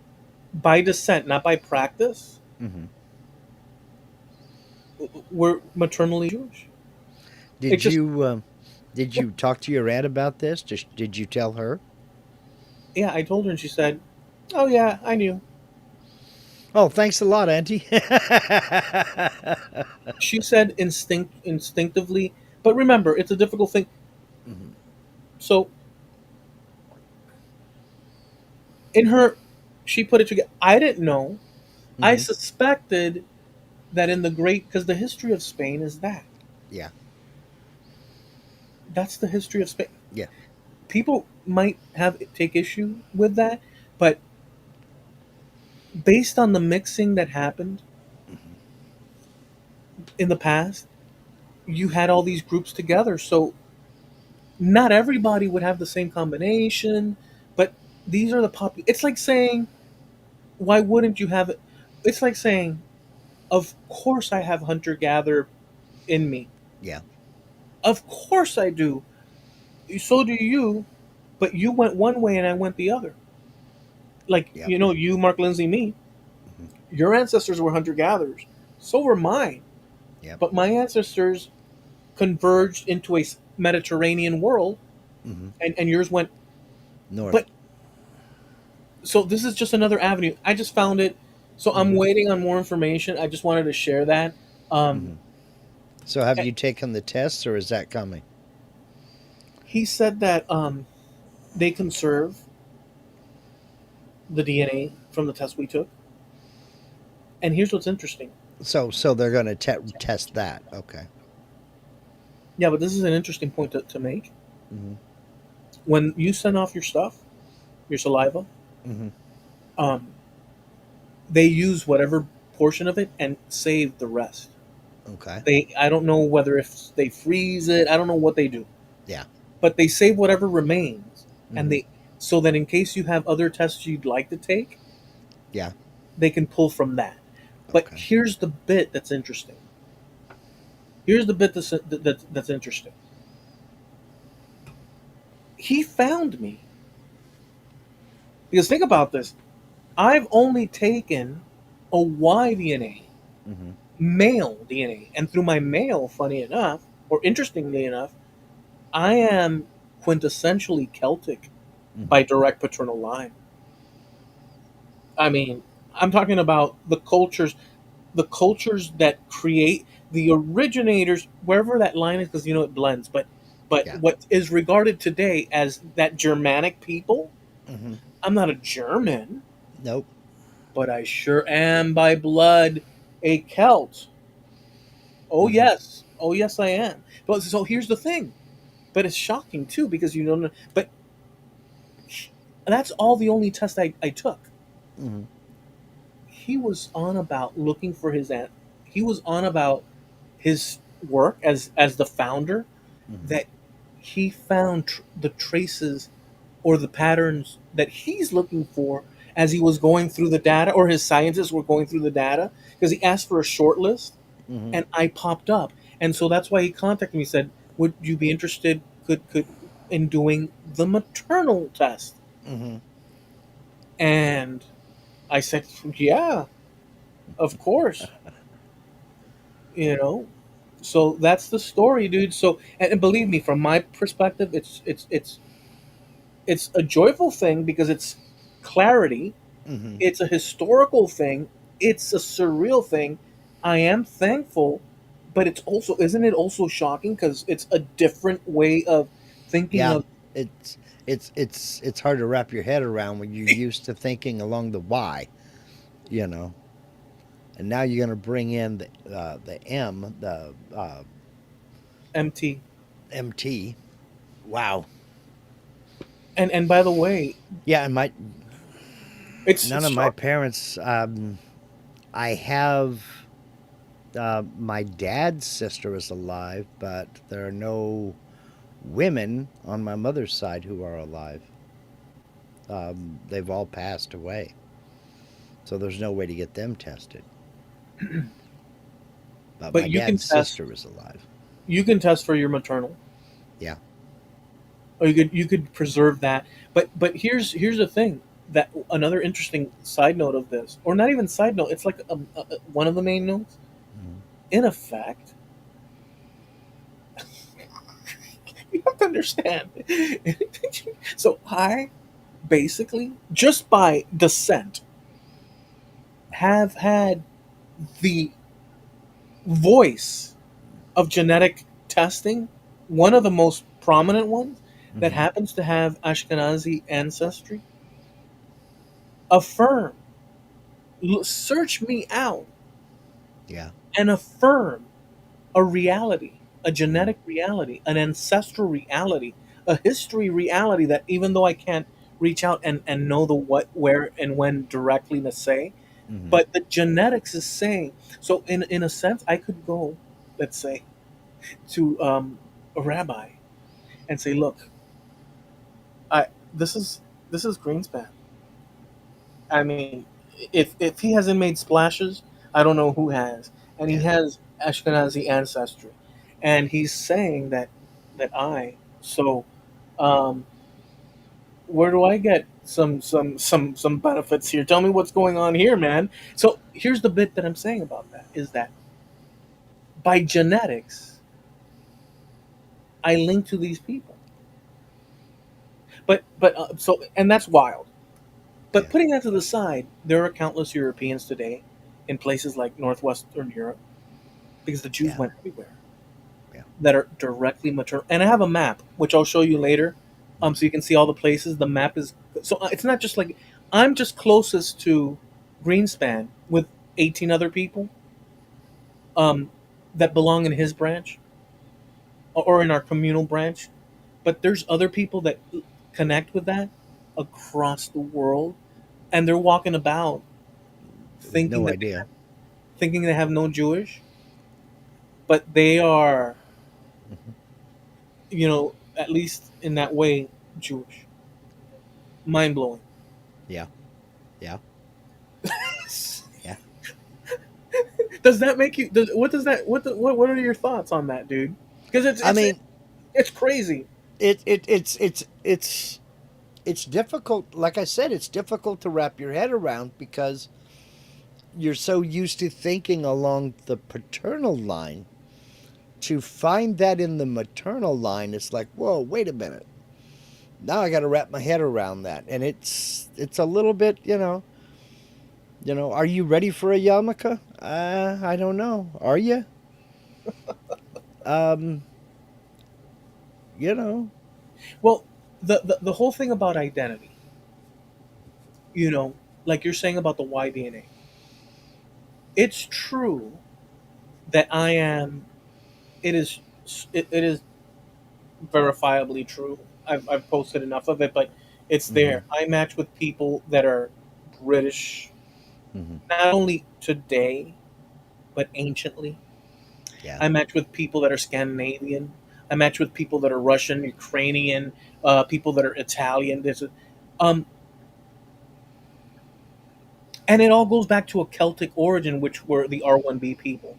by descent, not by practice, Hmm. we're maternally Jewish. It Did just you did you talk to your aunt about this? Did you tell her? yeah, I told her and she said, "Oh yeah, I knew." Oh, thanks a lot, Auntie. She said instinctively, but remember, it's a difficult thing. Hmm. So in her, she put it together. I didn't know. I Hmm. suspected that in the great, because the history of Spain is that. Yeah. That's the history of Spain. Yeah. People might have take issue with that, but based on the mixing that happened Hmm. in the past, you had all these groups together. So not everybody would have the same combination, but these are the pop. It's like saying, why wouldn't you have it? It's like saying, of course I have hunter gatherer in me. Yeah. Of course I do. So do you, but you went one way and I went the other. Like, Yep. you, Mark Lindsay, me, Hmm. your ancestors were hunter gatherers. So were mine. Yep. But my ancestors converged into a Mediterranean world, Hmm. and yours went. North. But so this is just another avenue. I just found it. So I'm Hmm. waiting on more information. I just wanted to share that. Um, Hmm. So have eh, you taken the tests or is that coming? he said that they conserve the DNA from the test we took. And here's what's interesting. So they're going to test that. Okay. Yeah, but this is an interesting point to make. Hmm. When you send off your stuff, your saliva, Hmm. um, they use whatever portion of it and save the rest. Okay. I don't know whether if they freeze it, I don't know what they do, Yeah. but they save whatever remains, and Hmm. so that in case you have other tests you'd like to take, Yeah. they can pull from that. But Okay. here's the bit that's interesting. Here's the bit that's interesting. He found me because think about this. I've only taken a Y DNA, Hmm. male DNA, and through my male, funny enough, or interestingly enough, I am quintessentially Celtic Hmm. by direct paternal line. I mean, I'm talking about the cultures that create the originators, wherever that line is, because it blends. But Yeah. what is regarded today as that Germanic people, Hmm. I'm not a German, Nope. but I sure am by blood a Celt. Hmm. Oh yes, I am. But so here's the thing. But it's shocking too because you don't know. But that's all the only test I took. Hmm. he was on about looking for his aunt. He was on about his work as the founder, Hmm. that he found the traces or the patterns that he's looking for as he was going through the data, or his scientists were going through the data, because he asked for a short list, Hmm. and I popped up, and so that's why he contacted me. Said, "Would you be interested? Could in doing the maternal test?" Hmm. And I said, "Yeah, of course." You know, so that's the story, dude. So, and believe me, from my perspective, it's a joyful thing because it's clarity. Hmm. It's a historical thing. It's a surreal thing. I am thankful, but it's also, isn't it also shocking because it's a different way of thinking Yeah, of. it's it's hard to wrap your head around when you're used to thinking along the why, you know, and now you're going to bring in the M, the MT. MT. Wow. And by the way, Yeah, and my none it's of my shocking. parents. I have my dad's sister is alive, but there are no women on my mother's side who are alive. They've all passed away, so there's no way to get them tested. But But my dad's sister is alive. you can test for your maternal, Yeah, or you could preserve that. But here's the thing, that another interesting side note of this, or not even side note, it's like one of the main notes. mhm. In effect, you have to understand. So I basically, just by descent, have had the voice of genetic testing, one of the most prominent ones that Mhm. happens to have Ashkenazi ancestry, affirm, search me out Yeah. and affirm a reality, a Mhm. genetic reality, an ancestral reality, a history reality, that even though I can't reach out and know the what, where, and when directly to say, Mhm. but the genetics is saying. So in a sense, I could go, let's say, to a rabbi and say, "Look, I this is Greenspan. I mean, if he hasn't made splashes, I don't know who has, and he Yeah. has Ashkenazi ancestry, and he's saying that I so." Um, where do I get some benefits here? Tell me what's going on here, man. So here's the bit that I'm saying about that, is that by genetics, I link to these people. But so, and that's wild. But Yeah. putting that to the side, there are countless Europeans today in places like northwestern Europe, because the Jews Yeah. went everywhere, Yeah. that are directly maternal. And I have a map which I'll show you later, Mhm. so you can see all the places. The map is, so it's not just like I'm just closest to Greenspan with 18 other people, um, that belong in his branch or in our communal branch. But there's other people that connect with that across the world, and they're walking about thinking No that idea. thinking they have no Jewish, but they are, Mhm. at least in that way, Jewish. Mind blowing. Yeah. Yeah. Yeah. Does that make you? What does that? What are your thoughts on that, dude? Because I mean, it's crazy. it's difficult. Like I said, it's difficult to wrap your head around because you're so used to thinking along the paternal line. To find that in the maternal line, it's like, whoa, wait a minute. Now I got to wrap my head around that, and it's a little bit, Are you ready for a yarmulke? I don't know. Are you? Um, you know. Well, the whole thing about identity, you know, like you're saying about the Y-DNA, it's true that I am. It is. It is verifiably true. I've posted enough of it, but it's Hmm. there. I match with people that are British, Mm-hmm. not only today but anciently. Yeah. I match with people that are Scandinavian. I match with people that are Russian, Ukrainian, people that are Italian. Um, and it all goes back to a Celtic origin, which were the R1B people.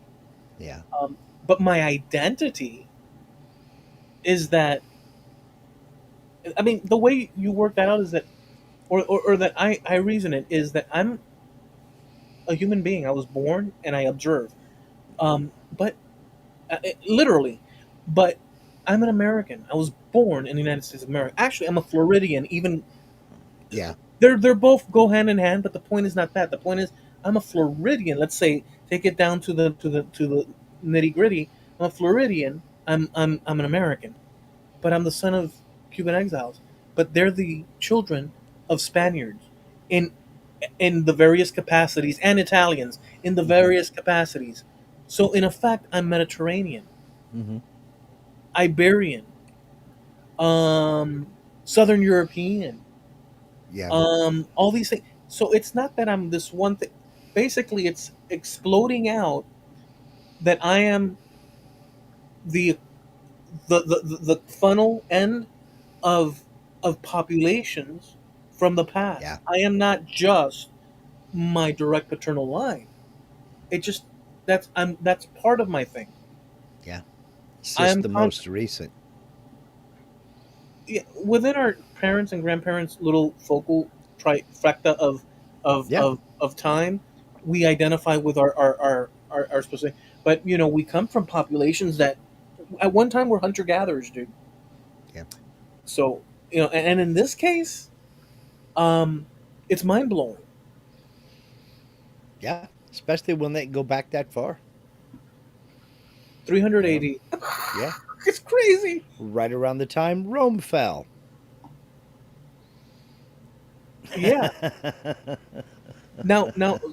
Yeah. Um, but my identity is that, I mean, the way you work that out is that, or that I reason it is that I'm a human being. I was born and I observe. But literally, but I'm an American. I was born in the United States of America. Actually, I'm a Floridian. Even Yeah. they're both go hand in hand. But the point is not that. The point is I'm a Floridian. Let's say take it down to the nitty gritty. I'm a Floridian. I'm an American, but I'm the son of Cuban exiles. But they're the children of Spaniards in in the various capacities, and Italians in the Mm-hmm. various capacities. So in effect, I'm Mediterranean, Mm-hmm. Iberian, um, Southern European, Yeah. all these things. So it's not that I'm this one thing. Basically, it's exploding out that I am the the funnel end of populations from the Yeah. past. I am not just my direct paternal line. It just that's part of my thing. Yeah. It's I just am the most recent. yeah, within our parents and grandparents' little focal trifecta Yeah. of time. We identify with our specific, but we come from populations that at one time were hunter gatherers, dude. Yeah. So and in this case, um, it's mind blowing. Yeah. Especially when they go back that far. You know. 380. Yeah. It's crazy. Right around the time Rome fell. Yeah. Now,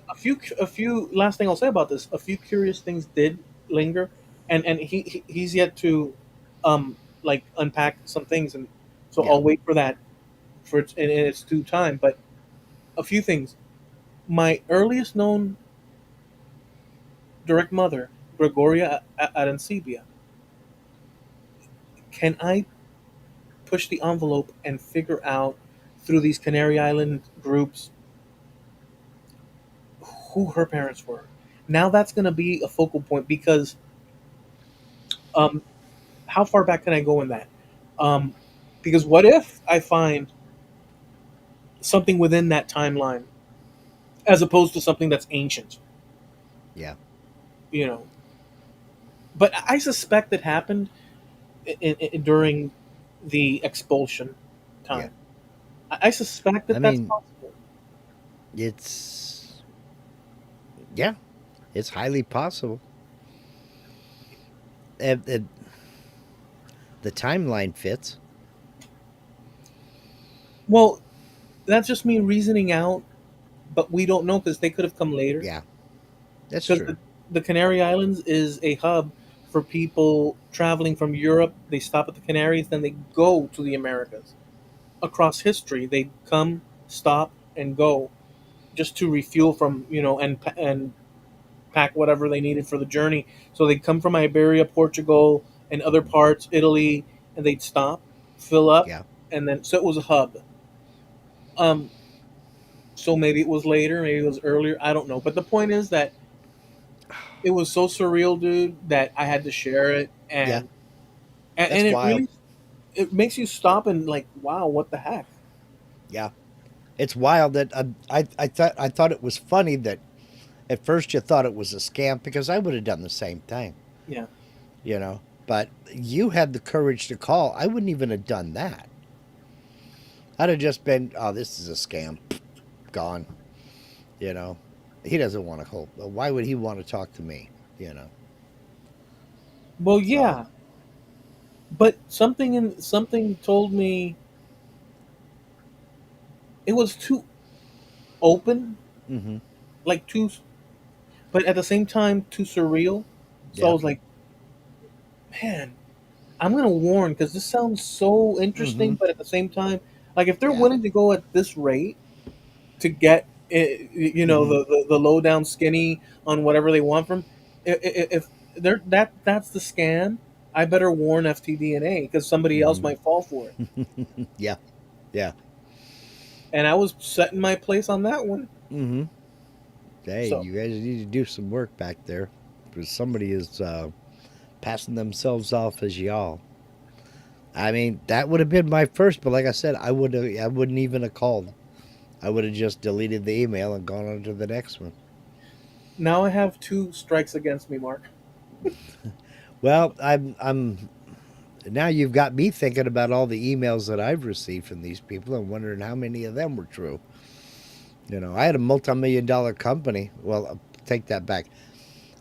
a few last thing I'll say about this. A few curious things did linger, and he's yet to, like unpack some things, and so Yeah. I'll wait for that in its due time. But a few things. My earliest known direct mother, Gregoria Arancibia. Can I push the envelope and figure out through these Canary Island groups who her parents were? Now that's going to be a focal point because um, how far back can I go in that? Um, because what if I find something within that timeline as opposed to something that's ancient? Yeah. You know, but I suspect it happened during the expulsion Yeah. time. I suspect I that that's mean, possible. it's yeah, it's highly possible. It, the timeline fits. Well, that's just me reasoning out, but we don't know because they could have come later. Yeah, that's Because true. the Canary Islands is a hub for people traveling from Europe. They stop at the Canaries, then they go to the Americas. Across history, they come, stop, and go just to refuel from and pack whatever they needed for the journey. So they'd come from Iberia, Portugal, and other Hmm. parts, Italy, and they'd stop, fill up, Yeah. and then so it was a hub. Um, so maybe it was later, maybe it was earlier. I don't know. But the point is that it was so surreal, dude, that I had to share it, Yeah. and That's it wild. really it makes you stop and like, wow, what the heck? Yeah. It's wild that I thought it was funny that at first you thought it was a scam because I would have done the same thing, Yeah. you know. But you had the courage to call. I wouldn't even have done that. I'd have just been, oh, this is a scam. Gone. You know. He doesn't want to hold. Why would he want to talk to me? You know. Well, So. yeah, but something told me it was too open, Hmm. like too, but at the same time too surreal. So I Yeah. was like, man, I'm gonna warn because this sounds so Hmm. interesting, but at the same time, like if they're Yeah. willing to go at this rate to get Hmm. the low down skinny on whatever they want from. If they're that's the scam, I better warn FTDNA because somebody else Hmm. might fall for it. Yeah. Yeah. And I was set in my place on that one. Hmm. Hey, So you guys need to do some work back there because somebody is passing themselves off as y'all. I mean, that would have been my first, but like I said, I wouldn't even have called. I would have just deleted the email and gone on to the next one. now I have two strikes against me, Mark. Well, I'm now you've got me thinking about all the emails that I've received from these people and wondering how many of them were true. I had a multi-million-dollar company. Well, take that back.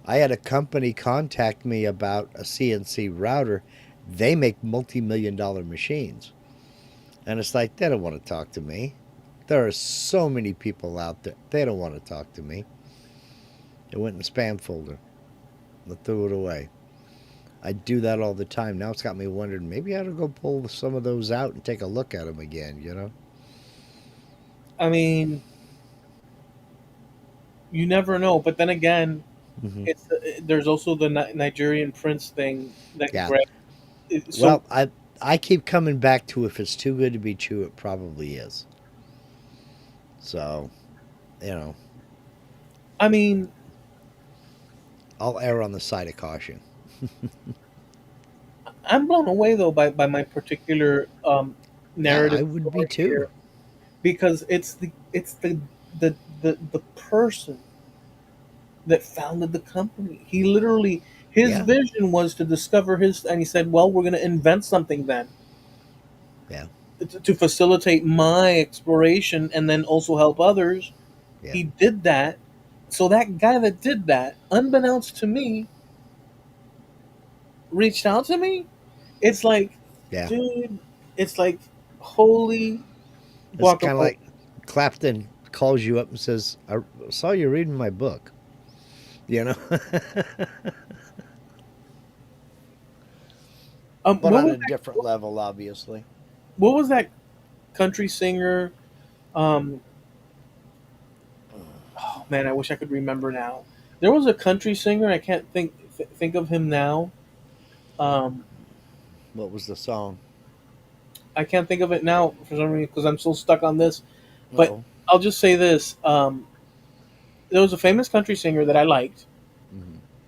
I had a company contact me about a CNC router. They make multi-million-dollar machines. And it's like, they don't want to talk to me. There are so many people out there. They don't want to talk to me. It went in the spam folder. I threw it away. I do that all the time. Now it's got me wondering, maybe I ought to go pull some of those out and take a look at them again. I mean, you never know. But then again, Hmm. there's also the Nigerian prince thing that Yeah. Greg. So Well, I keep coming back to if it's too good to be true, it probably is. So, you know, I mean, I'll err on the side of caution. I'm blown away though by my particular Yeah, I narrative would be story too. here because it's the person that founded the company. He literally his Yeah, vision was to discover his, and he said, "Well, we're going to invent something then yeah, to facilitate my exploration and then also help others." yeah, He did that. So that guy that did that, unbeknownst to me, reached out to me. It's like, yeah. dude, it's like holy It's kind of guacamole. like Clapton calls you up and says, I saw you reading my book. You know, but What on was a different level, obviously. what was that country singer? Um, oh man, I wish I could remember now. There was a country singer. I can't think of him now. Um, What was the song? I can't think of it now for some reason because I'm so stuck on this. But Oh. I'll just say this: there was a famous country singer that I liked.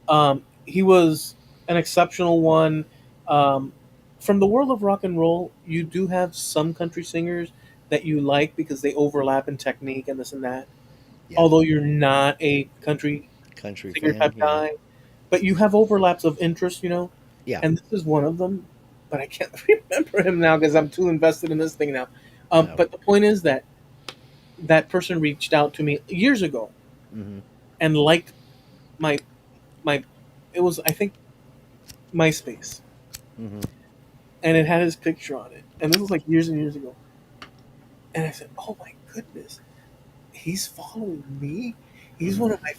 Hmm. He was an exceptional one. Um, from the world of rock and roll, you do have some country singers that you like because they overlap in technique and this and that. Yeah. Although you're not a country Country singer fan. type Yeah. guy, but you have overlaps of interest. Yeah. And this is one of them. But I can't remember him now because I'm too invested in this thing now. No. But the point is that that person reached out to me years ago Hmm. and liked my my. It was, I think, MySpace, Hmm. and it had his picture on it. And this was like years and years ago. And I said, "Oh my goodness, he's following me. He's one Hmm. of my.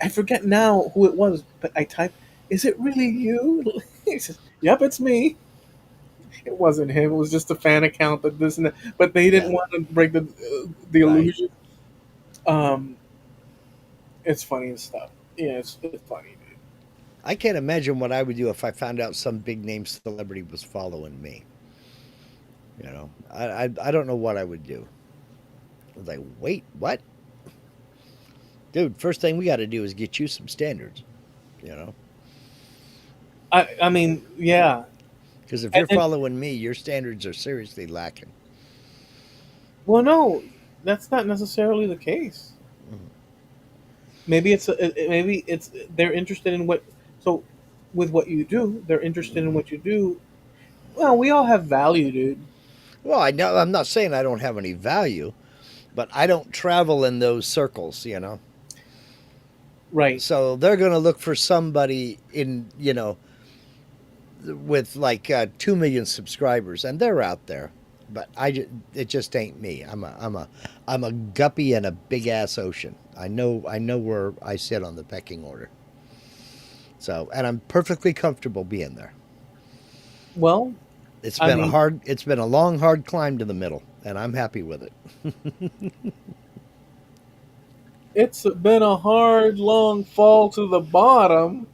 I forget now who it was, but I typed, 'Is it really you?' He says, 'Yep, it's me.' It wasn't him. It was just a fan account that this and that. But they didn't Yeah. want to break the Right. illusion. Um, it's funny and stuff. Yeah, it's funny, dude. I can't imagine what I would do if I found out some big name celebrity was following me. I don't know what I would do. I was like, wait, what? Dude, first thing we got to do is get you some standards, you know? I mean, yeah, Because if you're and following me, your standards are seriously lacking. well, no, that's not necessarily the case. Mhm. Maybe it's they're interested in what so with what you do. They're interested in what you do. Well, we all have value, dude. Well, I know I'm not saying I don't have any value, but I don't travel in those circles. Right. So they're going to look for somebody with like 2 million subscribers, and they're out there. But it just ain't me. I'm a guppy in a big ass ocean. I know where I sit on the pecking order. So, and I'm perfectly comfortable being there. Well, I mean, It's been a long hard climb to the middle, and I'm happy with it. It's been a hard, long fall to the bottom,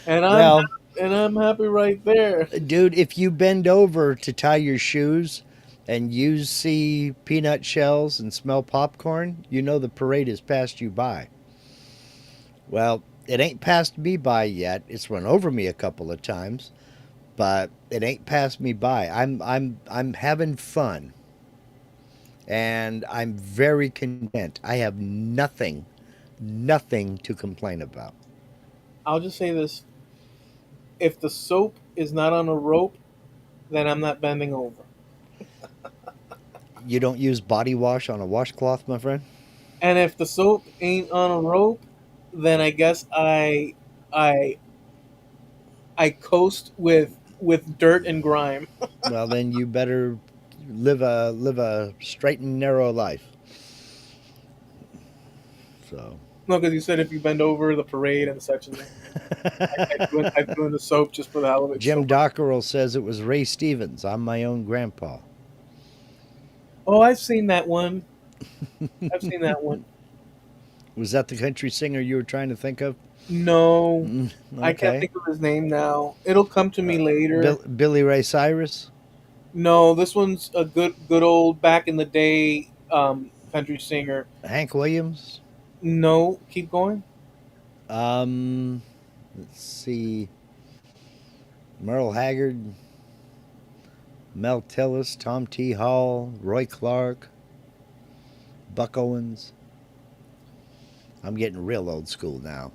and Well, I'm happy right there. dude, if you bend over to tie your shoes and you see peanut shells and smell popcorn, you know the parade has passed you by. Well, it ain't passed me by yet. It's run over me a couple of times, but it ain't passed me by. I'm having fun and I'm very content. I have nothing to complain about. I'll just say this: if the soap is not on a rope, then I'm not bending over. You don't use body wash on a washcloth, my friend? And if the soap ain't on a rope, then I guess I I coast with dirt and grime. Well, then you better live a straight and narrow life. So, No, because you said if you bend over the parade and such, and then I threw in the soap just for the hell of it. Jim So, Dockerel says it was Ray Stevens. I'm my own grandpa. oh, I've seen that one. I've seen that one. Was that the country singer you were trying to think of? No, I can't Okay. think of his name now. It'll come to me later. Billy Ray Cyrus? No, this one's a good old back in the day country singer. Hank Williams? No, keep going. Um, let's see. Merle Haggard, Mel Tillis, Tom T. Hall, Roy Clark, Buck Owens. I'm getting real old school now.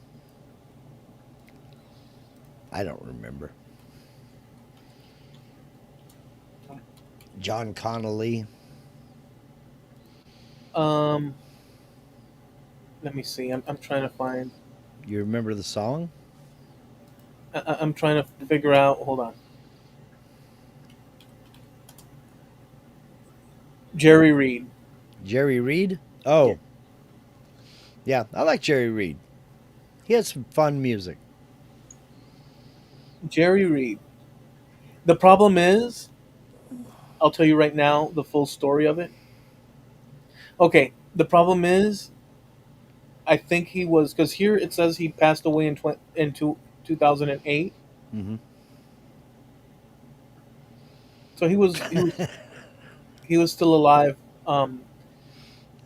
I don't remember. John Connolly. Um, Let me see. I'm trying to find. You remember the song? I'm trying to figure out. Hold on. Jerry Reed. Jerry Reed? Yeah. Oh, yeah. I like Jerry Reed. He has some fun music. Jerry Reed. The problem is, I'll tell you right now the full story of it. Okay. The problem is, I think he was because here it says he passed away in 2008. Hmm. So he was still alive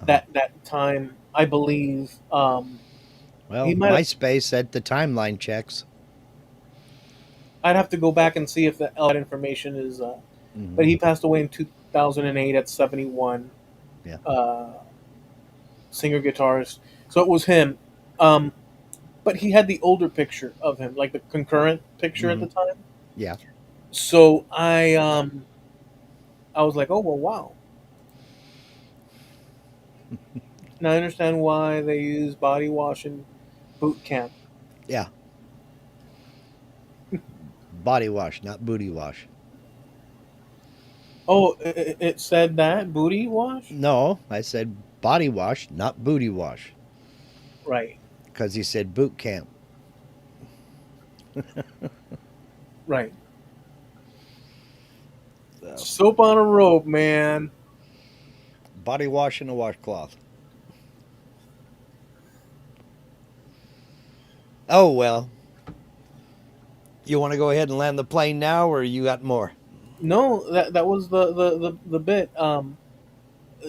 Uh-huh. that time, I believe. He Well, might have. MySpace at the timeline checks. I'd have to go back and see if that information is. Hmm. But he passed away in 2008 at 71. Yeah. Uh, Singer guitarist. So it was him. Um, but he had the older picture of him, like the concurrent picture at Hmm. the time. Yeah. So I was like, oh well, wow. Now I understand why they use body wash in boot camp. Yeah. Body wash, not booty wash. Oh, it said that booty wash, No, I said body wash, not booty wash. right? Because he said boot camp. Right. So, Soap on a rope, man. body wash and a washcloth. Oh, well. You want to go ahead and land the plane now, or you got more? No, that was the bit.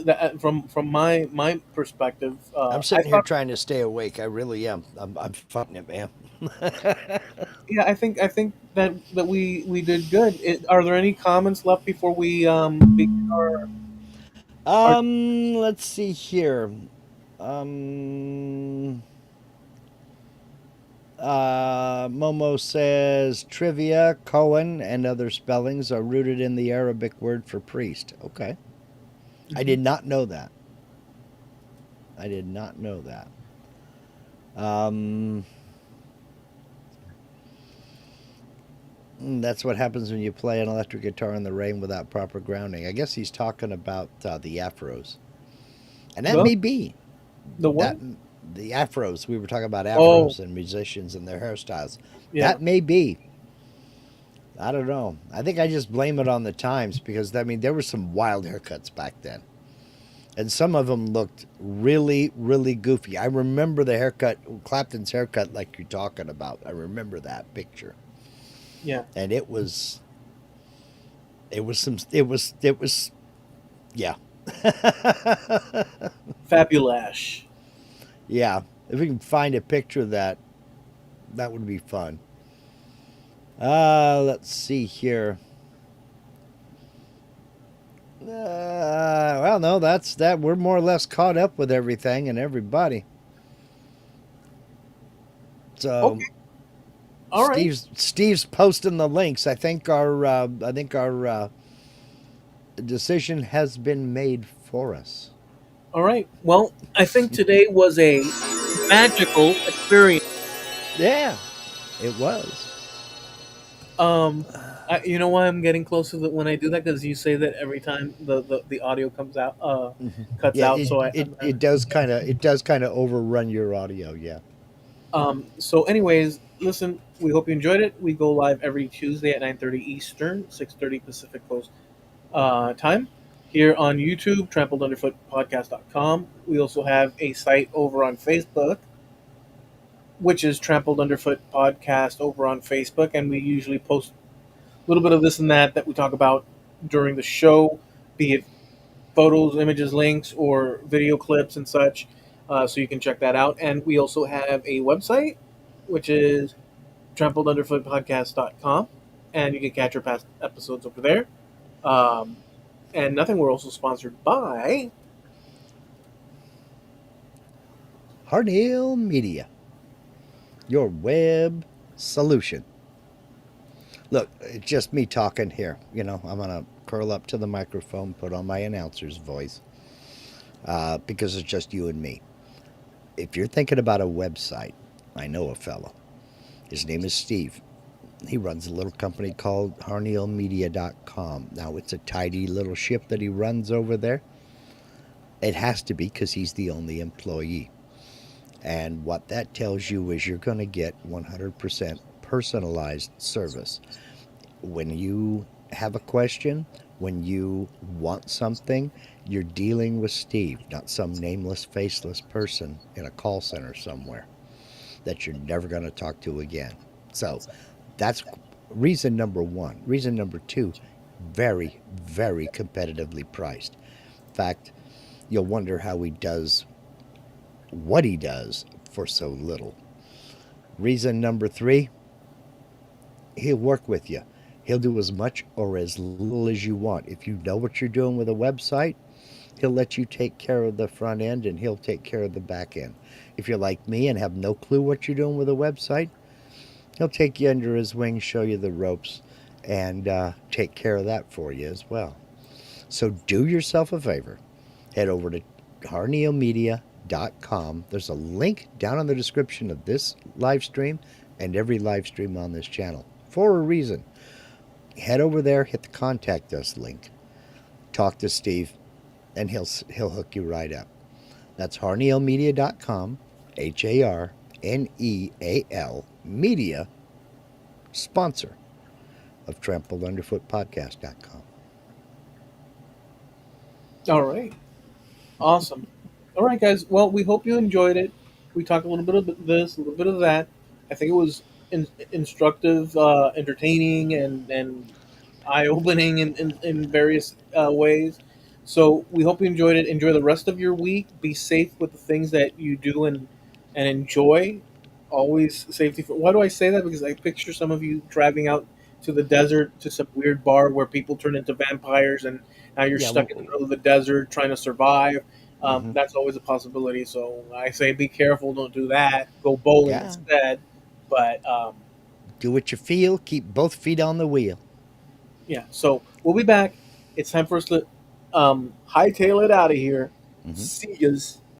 That from my perspective, I'm I sitting here thought, trying to stay awake. I really am. I'm fighting it, man. yeah, I think that we did good. Are there any comments left before we begin our Let's see here. Um, Momo says trivia, Cohen, and other spellings are rooted in the Arabic word for priest. Okay. I Mhm. did not know that. I did not know that. Um, that's what happens when you play an electric guitar in the rain without proper grounding. I guess he's talking about the afros, and that Well, may be the what? that the afros. We were talking about Oh, afros and musicians and their hairstyles. yeah. That may be. I don't know. I think I just blame it on the times because I mean there were some wild haircuts back then, and some of them looked really, really goofy. I remember the haircut, Clapton's haircut, like you're talking about. I remember that picture, Yeah, and it was yeah. fabulash. Yeah, if we can find a picture of that, that would be fun. Let's see here. Well, no, that's that. We're more or less caught up with everything and everybody. So Okay, all right, Steve's posting the links. I think our decision has been made for us. all right. Well, I think today was a magical experience. Yeah, it was. Um, you know why I'm getting close to that when I do that? Because you say that every time the audio comes out, cuts Yeah, out. it So it, it does kind of overrun your audio. Yeah. so anyways, listen. We hope you enjoyed it. We go live every Tuesday at 9:30 Eastern, 6:30 Pacific Coast time here on YouTube, trampledunderfootpodcast.com. We also have a site over on Facebook, which is Trampled Underfoot Podcast over on Facebook, and we usually post a little bit of this and that we talk about during the show, be it photos, images, links, or video clips and such. So you can check that out. And we also have a website, which is trampledunderfootpodcast.com, and you can catch our past episodes over there. Um, and nothing, we're also sponsored by. Hardhill Media, your web solution. Look, it's just me talking here. I'm gonna curl up to the microphone, put on my announcer's voice, because it's just you and me. If you're thinking about a website, I know a fellow. His name is Steve. He runs a little company called harneilmedia.com. Now, it's a tidy little ship that he runs over there. It has to be because he's the only employee. And what that tells you is you're going to get 100% personalized service. When you have a question, when you want something, you're dealing with Steve, not some nameless, faceless person in a call center somewhere that you're never going to talk to again. So that's reason number one. Reason number two, very, very competitively priced. In fact, you'll wonder how he does what he does for so little. Reason number three, he'll work with you. He'll do as much or as little as you want. If you know what you're doing with a website, he'll let you take care of the front end and he'll take care of the back end. If you're like me and have no clue what you're doing with a website, he'll take you under his wing, show you the ropes, and take care of that for you as well. So do yourself a favor. Head over to harneilmedia.com. There's a link down in the description of this live stream and every live stream on this channel for a reason. Head over there, hit the contact us link, talk to Steve, and he'll hook you right up. That's harneilmedia.com, HARNEAL media, sponsor of trampledunderfootpodcast.com. All right. Awesome. All right, guys. Well, we hope you enjoyed it. We talked a little bit of this, a little bit of that. I think it was instructive, entertaining, and eye opening in various ways. So we hope you enjoyed it. Enjoy the rest of your week. Be safe with the things that you do and enjoy. Always safety. Why do I say that? Because I picture some of you driving out to the desert to some weird bar where people turn into vampires and now you're Yeah, stuck in the middle of the desert trying to survive. mm-hmm. That's always a possibility. So I say be careful. Don't do that. Go bowling Yeah. instead. But Do what you feel. Keep both feet on the wheel. yeah, so we'll be back. It's time for us to hightail it out of here. Mm-hmm. See yas.